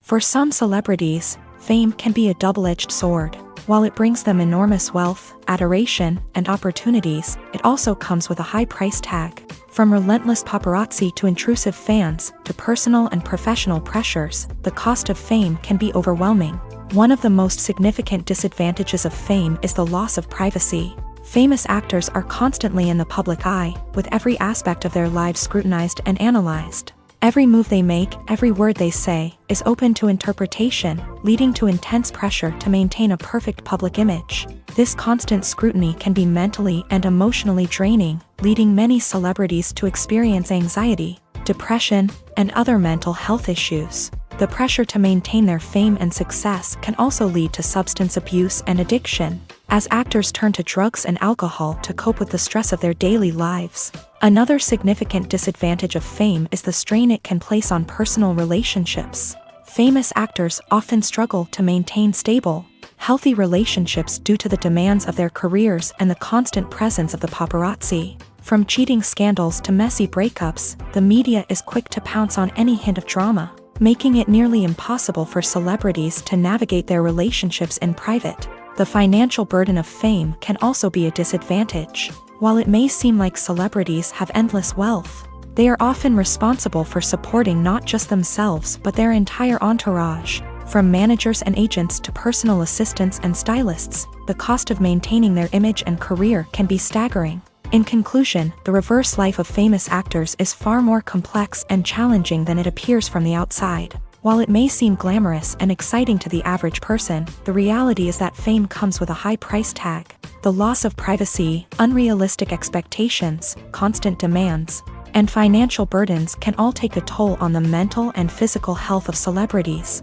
For some celebrities, fame can be a double-edged sword. While it brings them enormous wealth, adoration, and opportunities, it also comes with a high price tag. From relentless paparazzi to intrusive fans, to personal and professional pressures, the cost of fame can be overwhelming. One of the most significant disadvantages of fame is the loss of privacy. Famous actors are constantly in the public eye, with every aspect of their lives scrutinized and analyzed. Every move they make, every word they say, is open to interpretation, leading to intense pressure to maintain a perfect public image. This constant scrutiny can be mentally and emotionally draining, leading many celebrities to experience anxiety, depression, and other mental health issues. The pressure to maintain their fame and success can also lead to substance abuse and addiction, as actors turn to drugs and alcohol to cope with the stress of their daily lives. Another significant disadvantage of fame is the strain it can place on personal relationships. Famous actors often struggle to maintain stable, healthy relationships due to the demands of their careers and the constant presence of the paparazzi. From cheating scandals to messy breakups, the media is quick to pounce on any hint of drama, making it nearly impossible for celebrities to navigate their relationships in private. The financial burden of fame can also be a disadvantage. While it may seem like celebrities have endless wealth, they are often responsible for supporting not just themselves but their entire entourage. From managers and agents to personal assistants and stylists, the cost of maintaining their image and career can be staggering. In conclusion, the reverse life of famous actors is far more complex and challenging than it appears from the outside. While it may seem glamorous and exciting to the average person, the reality is that fame comes with a high price tag. The loss of privacy, unrealistic expectations, constant demands, and financial burdens can all take a toll on the mental and physical health of celebrities.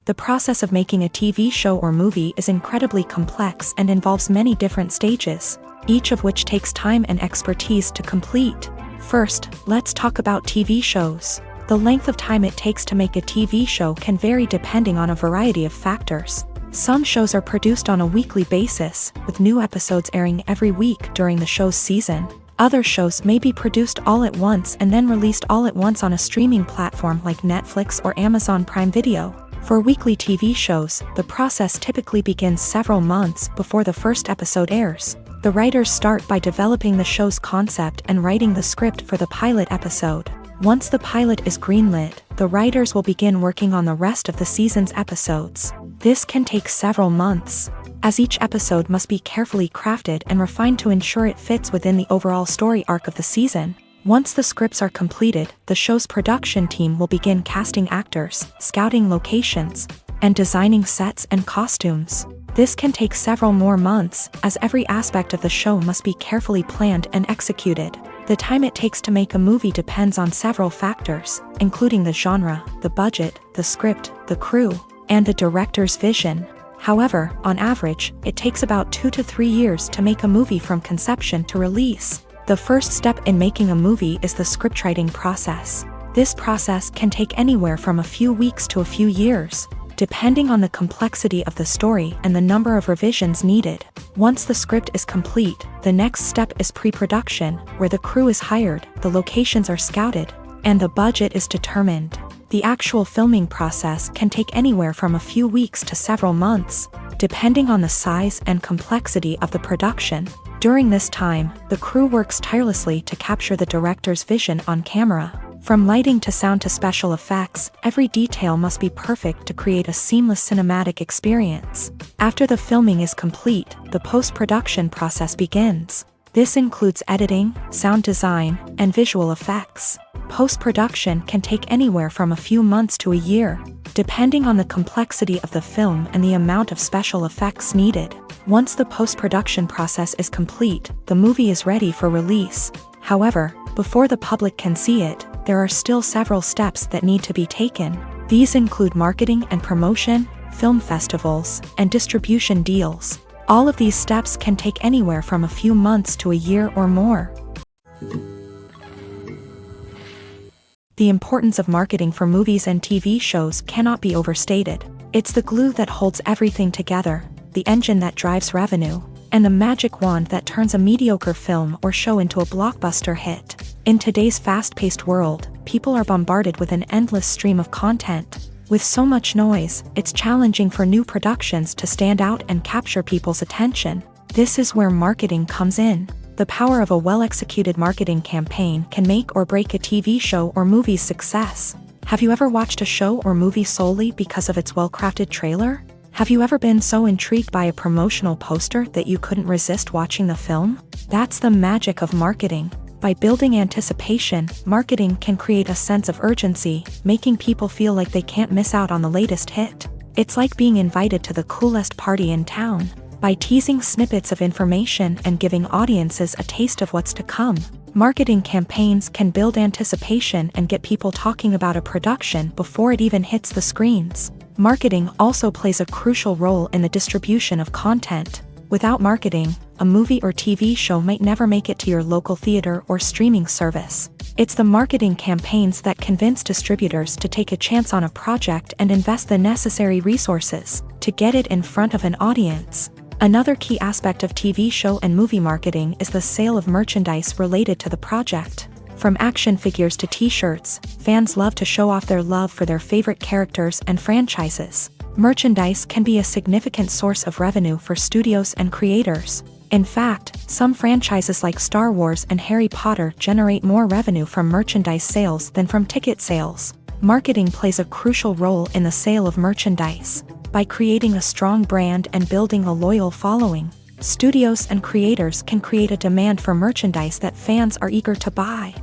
The process of making a TV show or movie is incredibly complex and involves many different stages, each of which takes time and expertise to complete. First, let's talk about TV shows. The length of time it takes to make a TV show can vary depending on a variety of factors. Some shows are produced on a weekly basis, with new episodes airing every week during the show's season. Other shows may be produced all at once and then released all at once on a streaming platform like Netflix or Amazon Prime Video. For weekly TV shows, the process typically begins several months before the first episode airs. The writers start by developing the show's concept and writing the script for the pilot episode. Once the pilot is greenlit, the writers will begin working on the rest of the season's episodes. This can take several months, as each episode must be carefully crafted and refined to ensure it fits within the overall story arc of the season. Once the scripts are completed, the show's production team will begin casting actors, scouting locations, and designing sets and costumes. This can take several more months, as every aspect of the show must be carefully planned and executed. The time it takes to make a movie depends on several factors, including the genre, the budget, the script, the crew, and the director's vision. However, on average, it takes about 2 to 3 years to make a movie from conception to release. The first step in making a movie is the scriptwriting process. This process can take anywhere from a few weeks to a few years, depending on the complexity of the story and the number of revisions needed. Once the script is complete, the next step is pre-production, where the crew is hired, the locations are scouted, and the budget is determined. The actual filming process can take anywhere from a few weeks to several months, depending on the size and complexity of the production. During this time, the crew works tirelessly to capture the director's vision on camera. From lighting to sound to special effects, every detail must be perfect to create a seamless cinematic experience. After the filming is complete, the post-production process begins. This includes editing, sound design, and visual effects. Post-production can take anywhere from a few months to a year, depending on the complexity of the film and the amount of special effects needed. Once the post-production process is complete, the movie is ready for release. However, before the public can see it, there are still several steps that need to be taken. These include marketing and promotion, film festivals, and distribution deals. All of these steps can take anywhere from a few months to a year or more. The importance of marketing for movies and TV shows cannot be overstated. It's the glue that holds everything together, the engine that drives revenue, and the magic wand that turns a mediocre film or show into a blockbuster hit. In today's fast-paced world, people are bombarded with an endless stream of content. With so much noise, it's challenging for new productions to stand out and capture people's attention. This is where marketing comes in. The power of a well-executed marketing campaign can make or break a TV show or movie's success. Have you ever watched a show or movie solely because of its well-crafted trailer? Have you ever been so intrigued by a promotional poster that you couldn't resist watching the film? That's the magic of marketing. By building anticipation, marketing can create a sense of urgency, making people feel like they can't miss out on the latest hit. It's like being invited to the coolest party in town. By teasing snippets of information and giving audiences a taste of what's to come, marketing campaigns can build anticipation and get people talking about a production before it even hits the screens. Marketing also plays a crucial role in the distribution of content. Without marketing, a movie or TV show might never make it to your local theater or streaming service. It's the marketing campaigns that convince distributors to take a chance on a project and invest the necessary resources to get it in front of an audience. Another key aspect of TV show and movie marketing is the sale of merchandise related to the project. From action figures to t-shirts, fans love to show off their love for their favorite characters and franchises. Merchandise can be a significant source of revenue for studios and creators. In fact, some franchises like Star Wars and Harry Potter generate more revenue from merchandise sales than from ticket sales. Marketing plays a crucial role in the sale of merchandise. By creating a strong brand and building a loyal following, studios and creators can create a demand for merchandise that fans are eager to buy.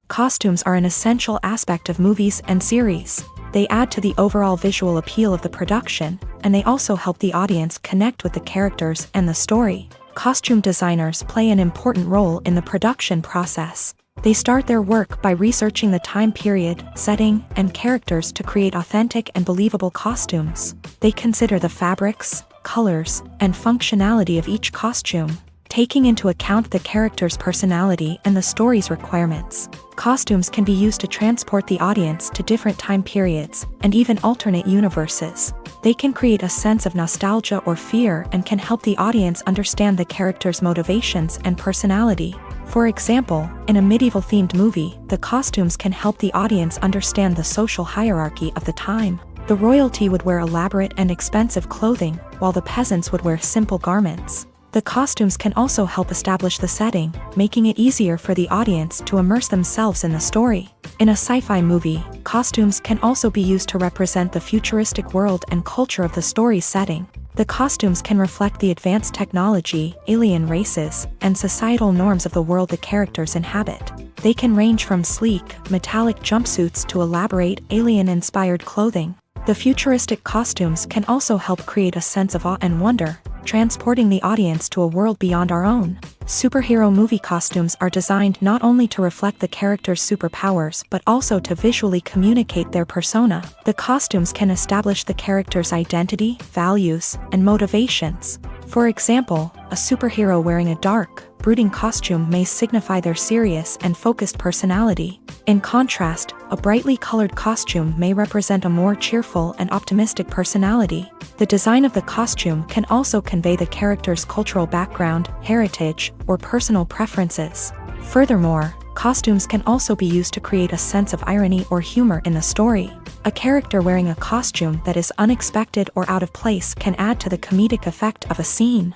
Costumes are an essential aspect of movies and series. They add to the overall visual appeal of the production, and they also help the audience connect with the characters and the story. Costume designers play an important role in the production process. They start their work by researching the time period, setting, and characters to create authentic and believable costumes. They consider the fabrics, colors, and functionality of each costume, taking into account the character's personality and the story's requirements. Costumes can be used to transport the audience to different time periods and even alternate universes. They can create a sense of nostalgia or fear and can help the audience understand the character's motivations and personality. For example, in a medieval-themed movie, the costumes can help the audience understand the social hierarchy of the time. The royalty would wear elaborate and expensive clothing, while the peasants would wear simple garments. The costumes can also help establish the setting, making it easier for the audience to immerse themselves in the story. In a sci-fi movie, costumes can also be used to represent the futuristic world and culture of the story's setting. The costumes can reflect the advanced technology, alien races, and societal norms of the world the characters inhabit. They can range from sleek, metallic jumpsuits to elaborate, alien-inspired clothing. The futuristic costumes can also help create a sense of awe and wonder, transporting the audience to a world beyond our own. Superhero movie costumes are designed not only to reflect the character's superpowers but also to visually communicate their persona. The costumes can establish the character's identity, values, and motivations. For example, a superhero wearing a dark, brooding costume may signify their serious and focused personality. In contrast, a brightly colored costume may represent a more cheerful and optimistic personality. The design of the costume can also convey the character's cultural background, heritage, or personal preferences. Furthermore, costumes can also be used to create a sense of irony or humor in the story. A character wearing a costume that is unexpected or out of place can add to the comedic effect of a scene.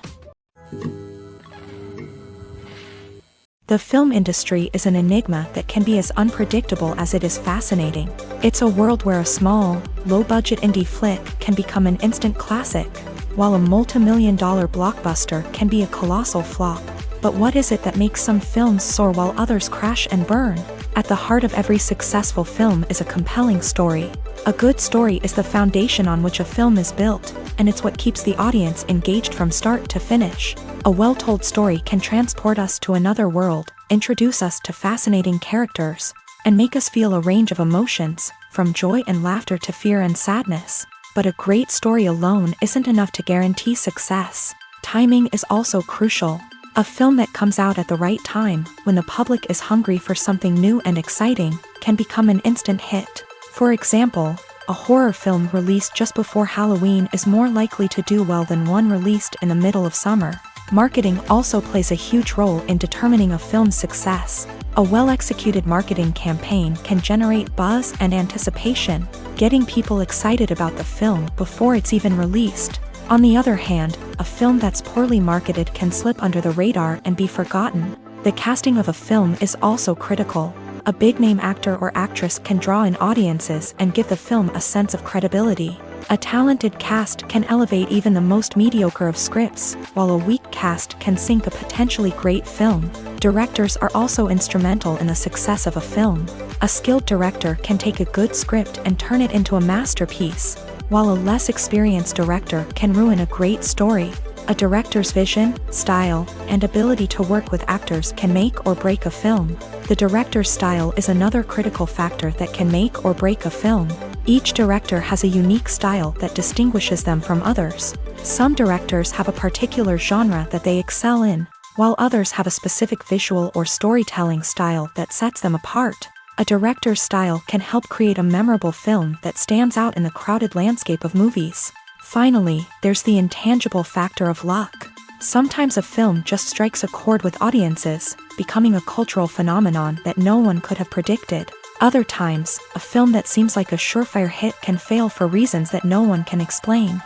The film industry is an enigma that can be as unpredictable as it is fascinating. It's a world where a small, low-budget indie flick can become an instant classic, while a multi-million-dollar blockbuster can be a colossal flop. But what is it that makes some films soar while others crash and burn? At the heart of every successful film is a compelling story. A good story is the foundation on which a film is built, and it's what keeps the audience engaged from start to finish. A well-told story can transport us to another world, introduce us to fascinating characters, and make us feel a range of emotions, from joy and laughter to fear and sadness. But a great story alone isn't enough to guarantee success. Timing is also crucial. A film that comes out at the right time, when the public is hungry for something new and exciting, can become an instant hit. For example, a horror film released just before Halloween is more likely to do well than one released in the middle of summer. Marketing also plays a huge role in determining a film's success. A well-executed marketing campaign can generate buzz and anticipation, getting people excited about the film before it's even released. On the other hand, a film that's poorly marketed can slip under the radar and be forgotten. The casting of a film is also critical. A big-name actor or actress can draw in audiences and give the film a sense of credibility. A talented cast can elevate even the most mediocre of scripts, while a weak cast can sink a potentially great film. Directors are also instrumental in the success of a film. A skilled director can take a good script and turn it into a masterpiece, while a less experienced director can ruin a great story. A director's vision, style, and ability to work with actors can make or break a film. The director's style is another critical factor that can make or break a film. Each director has a unique style that distinguishes them from others. Some directors have a particular genre that they excel in, while others have a specific visual or storytelling style that sets them apart. A director's style can help create a memorable film that stands out in the crowded landscape of movies. Finally, there's the intangible factor of luck. Sometimes a film just strikes a chord with audiences, becoming a cultural phenomenon that no one could have predicted. Other times, a film that seems like a surefire hit can fail for reasons that no one can explain.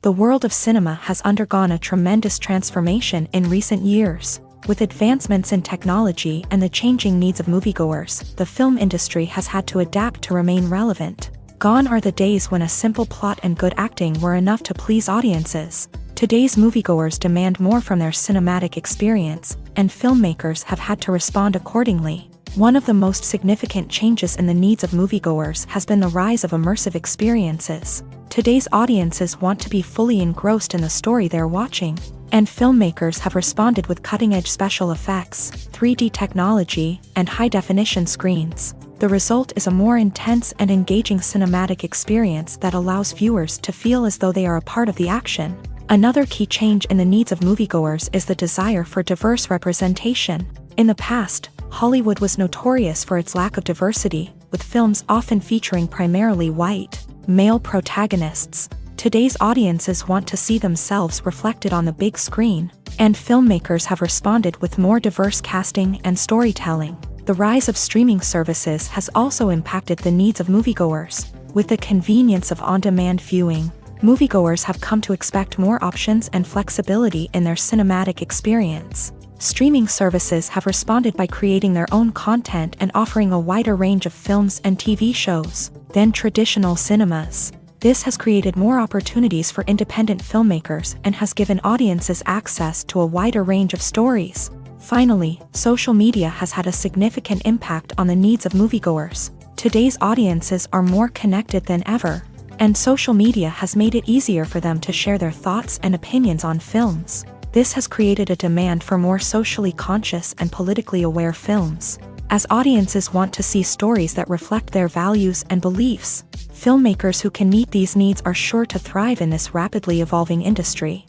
The world of cinema has undergone a tremendous transformation in recent years. With advancements in technology and the changing needs of moviegoers, the film industry has had to adapt to remain relevant. Gone are the days when a simple plot and good acting were enough to please audiences. Today's moviegoers demand more from their cinematic experience, and filmmakers have had to respond accordingly. One of the most significant changes in the needs of moviegoers has been the rise of immersive experiences. Today's audiences want to be fully engrossed in the story they're watching, and filmmakers have responded with cutting-edge special effects, 3D technology, and high-definition screens. The result is a more intense and engaging cinematic experience that allows viewers to feel as though they are a part of the action. Another key change in the needs of moviegoers is the desire for diverse representation. In the past, Hollywood was notorious for its lack of diversity, with films often featuring primarily white, male protagonists. Today's audiences want to see themselves reflected on the big screen, and filmmakers have responded with more diverse casting and storytelling. The rise of streaming services has also impacted the needs of moviegoers. With the convenience of on-demand viewing, moviegoers have come to expect more options and flexibility in their cinematic experience. Streaming services have responded by creating their own content and offering a wider range of films and TV shows than traditional cinemas. This has created more opportunities for independent filmmakers and has given audiences access to a wider range of stories. Finally, social media has had a significant impact on the needs of moviegoers. Today's audiences are more connected than ever, and social media has made it easier for them to share their thoughts and opinions on films. This has created a demand for more socially conscious and politically aware films. As audiences want to see stories that reflect their values and beliefs, filmmakers who can meet these needs are sure to thrive in this rapidly evolving industry.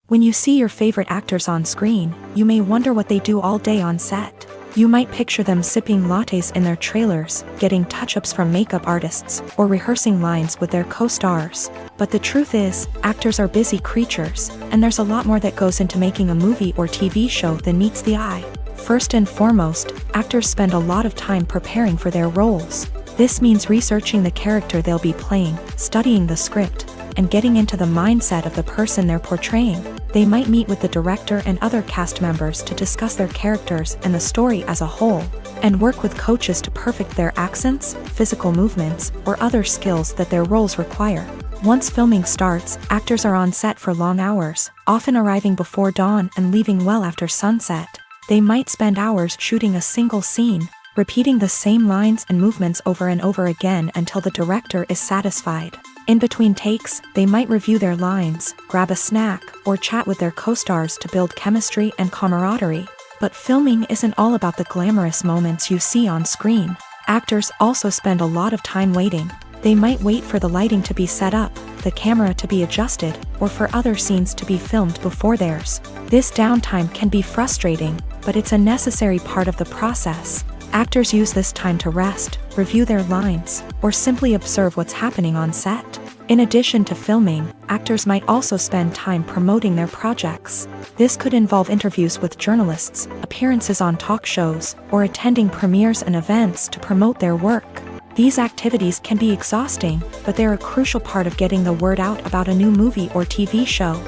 When you see your favorite actors on screen, you may wonder what they do all day on set. You might picture them sipping lattes in their trailers, getting touch-ups from makeup artists, or rehearsing lines with their co-stars. But the truth is, actors are busy creatures, and there's a lot more that goes into making a movie or TV show than meets the eye. First and foremost, actors spend a lot of time preparing for their roles. This means researching the character they'll be playing, studying the script, and getting into the mindset of the person they're portraying. They might meet with the director and other cast members to discuss their characters and the story as a whole, and work with coaches to perfect their accents, physical movements, or other skills that their roles require. Once filming starts, actors are on set for long hours, often arriving before dawn and leaving well after sunset. They might spend hours shooting a single scene, repeating the same lines and movements over and over again until the director is satisfied. In between takes, they might review their lines, grab a snack, or chat with their co-stars to build chemistry and camaraderie. But filming isn't all about the glamorous moments you see on screen. Actors also spend a lot of time waiting. They might wait for the lighting to be set up, the camera to be adjusted, or for other scenes to be filmed before theirs. This downtime can be frustrating, but it's a necessary part of the process. Actors use this time to rest, review their lines, or simply observe what's happening on set. In addition to filming, actors might also spend time promoting their projects. This could involve interviews with journalists, appearances on talk shows, or attending premieres and events to promote their work. These activities can be exhausting, but they're a crucial part of getting the word out about a new movie or TV show.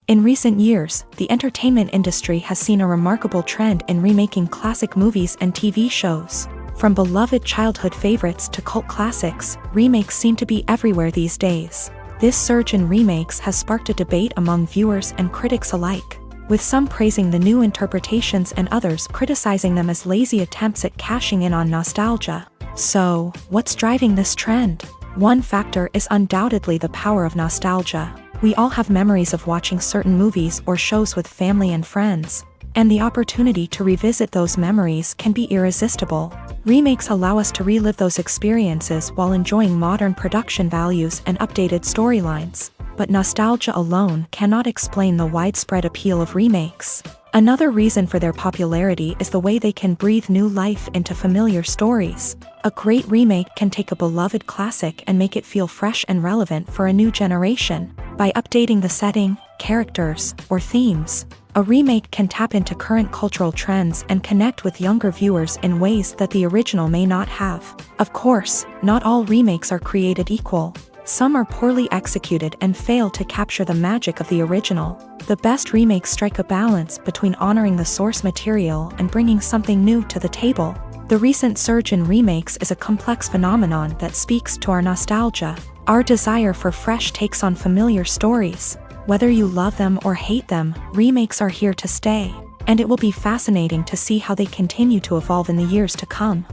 In recent years, the entertainment industry has seen a remarkable trend in remaking classic movies and TV shows. From beloved childhood favorites to cult classics, remakes seem to be everywhere these days. This surge in remakes has sparked a debate among viewers and critics alike, with some praising the new interpretations and others criticizing them as lazy attempts at cashing in on nostalgia. So, what's driving this trend? One factor is undoubtedly the power of nostalgia. We all have memories of watching certain movies or shows with family and friends, and the opportunity to revisit those memories can be irresistible. Remakes allow us to relive those experiences while enjoying modern production values and updated storylines. But nostalgia alone cannot explain the widespread appeal of remakes. Another reason for their popularity is the way they can breathe new life into familiar stories. A great remake can take a beloved classic and make it feel fresh and relevant for a new generation. By updating the setting, characters, or themes, a remake can tap into current cultural trends and connect with younger viewers in ways that the original may not have. Of course, not all remakes are created equal. Some are poorly executed and fail to capture the magic of the original. The best remakes strike a balance between honoring the source material and bringing something new to the table. The recent surge in remakes is a complex phenomenon that speaks to our nostalgia, our desire for fresh takes on familiar stories. Whether you love them or hate them, remakes are here to stay, and it will be fascinating to see how they continue to evolve in the years to come.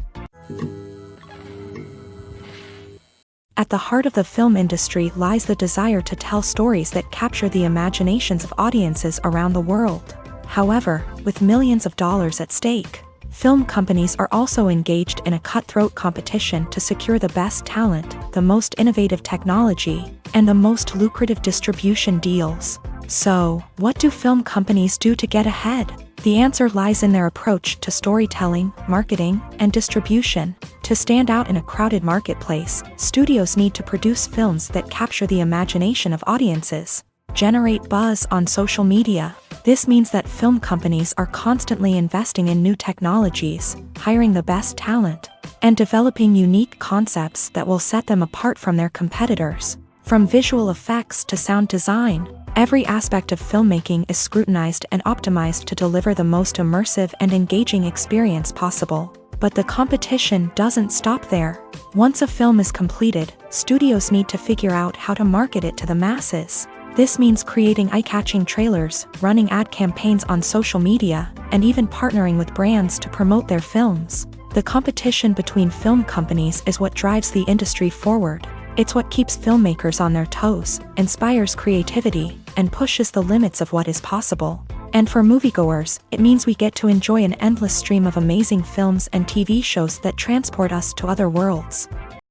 At the heart of the film industry lies the desire to tell stories that capture the imaginations of audiences around the world. However, with millions of dollars at stake, film companies are also engaged in a cutthroat competition to secure the best talent, the most innovative technology, and the most lucrative distribution deals. So, what do film companies do to get ahead? The answer lies in their approach to storytelling, marketing, and distribution. To stand out in a crowded marketplace, studios need to produce films that capture the imagination of audiences, generate buzz on social media. This means that film companies are constantly investing in new technologies, hiring the best talent, and developing unique concepts that will set them apart from their competitors. From visual effects to sound design, every aspect of filmmaking is scrutinized and optimized to deliver the most immersive and engaging experience possible. But the competition doesn't stop there. Once a film is completed, studios need to figure out how to market it to the masses. This means creating eye-catching trailers, running ad campaigns on social media, and even partnering with brands to promote their films. The competition between film companies is what drives the industry forward. It's what keeps filmmakers on their toes, inspires creativity, and pushes the limits of what is possible. And for moviegoers, it means we get to enjoy an endless stream of amazing films and TV shows that transport us to other worlds.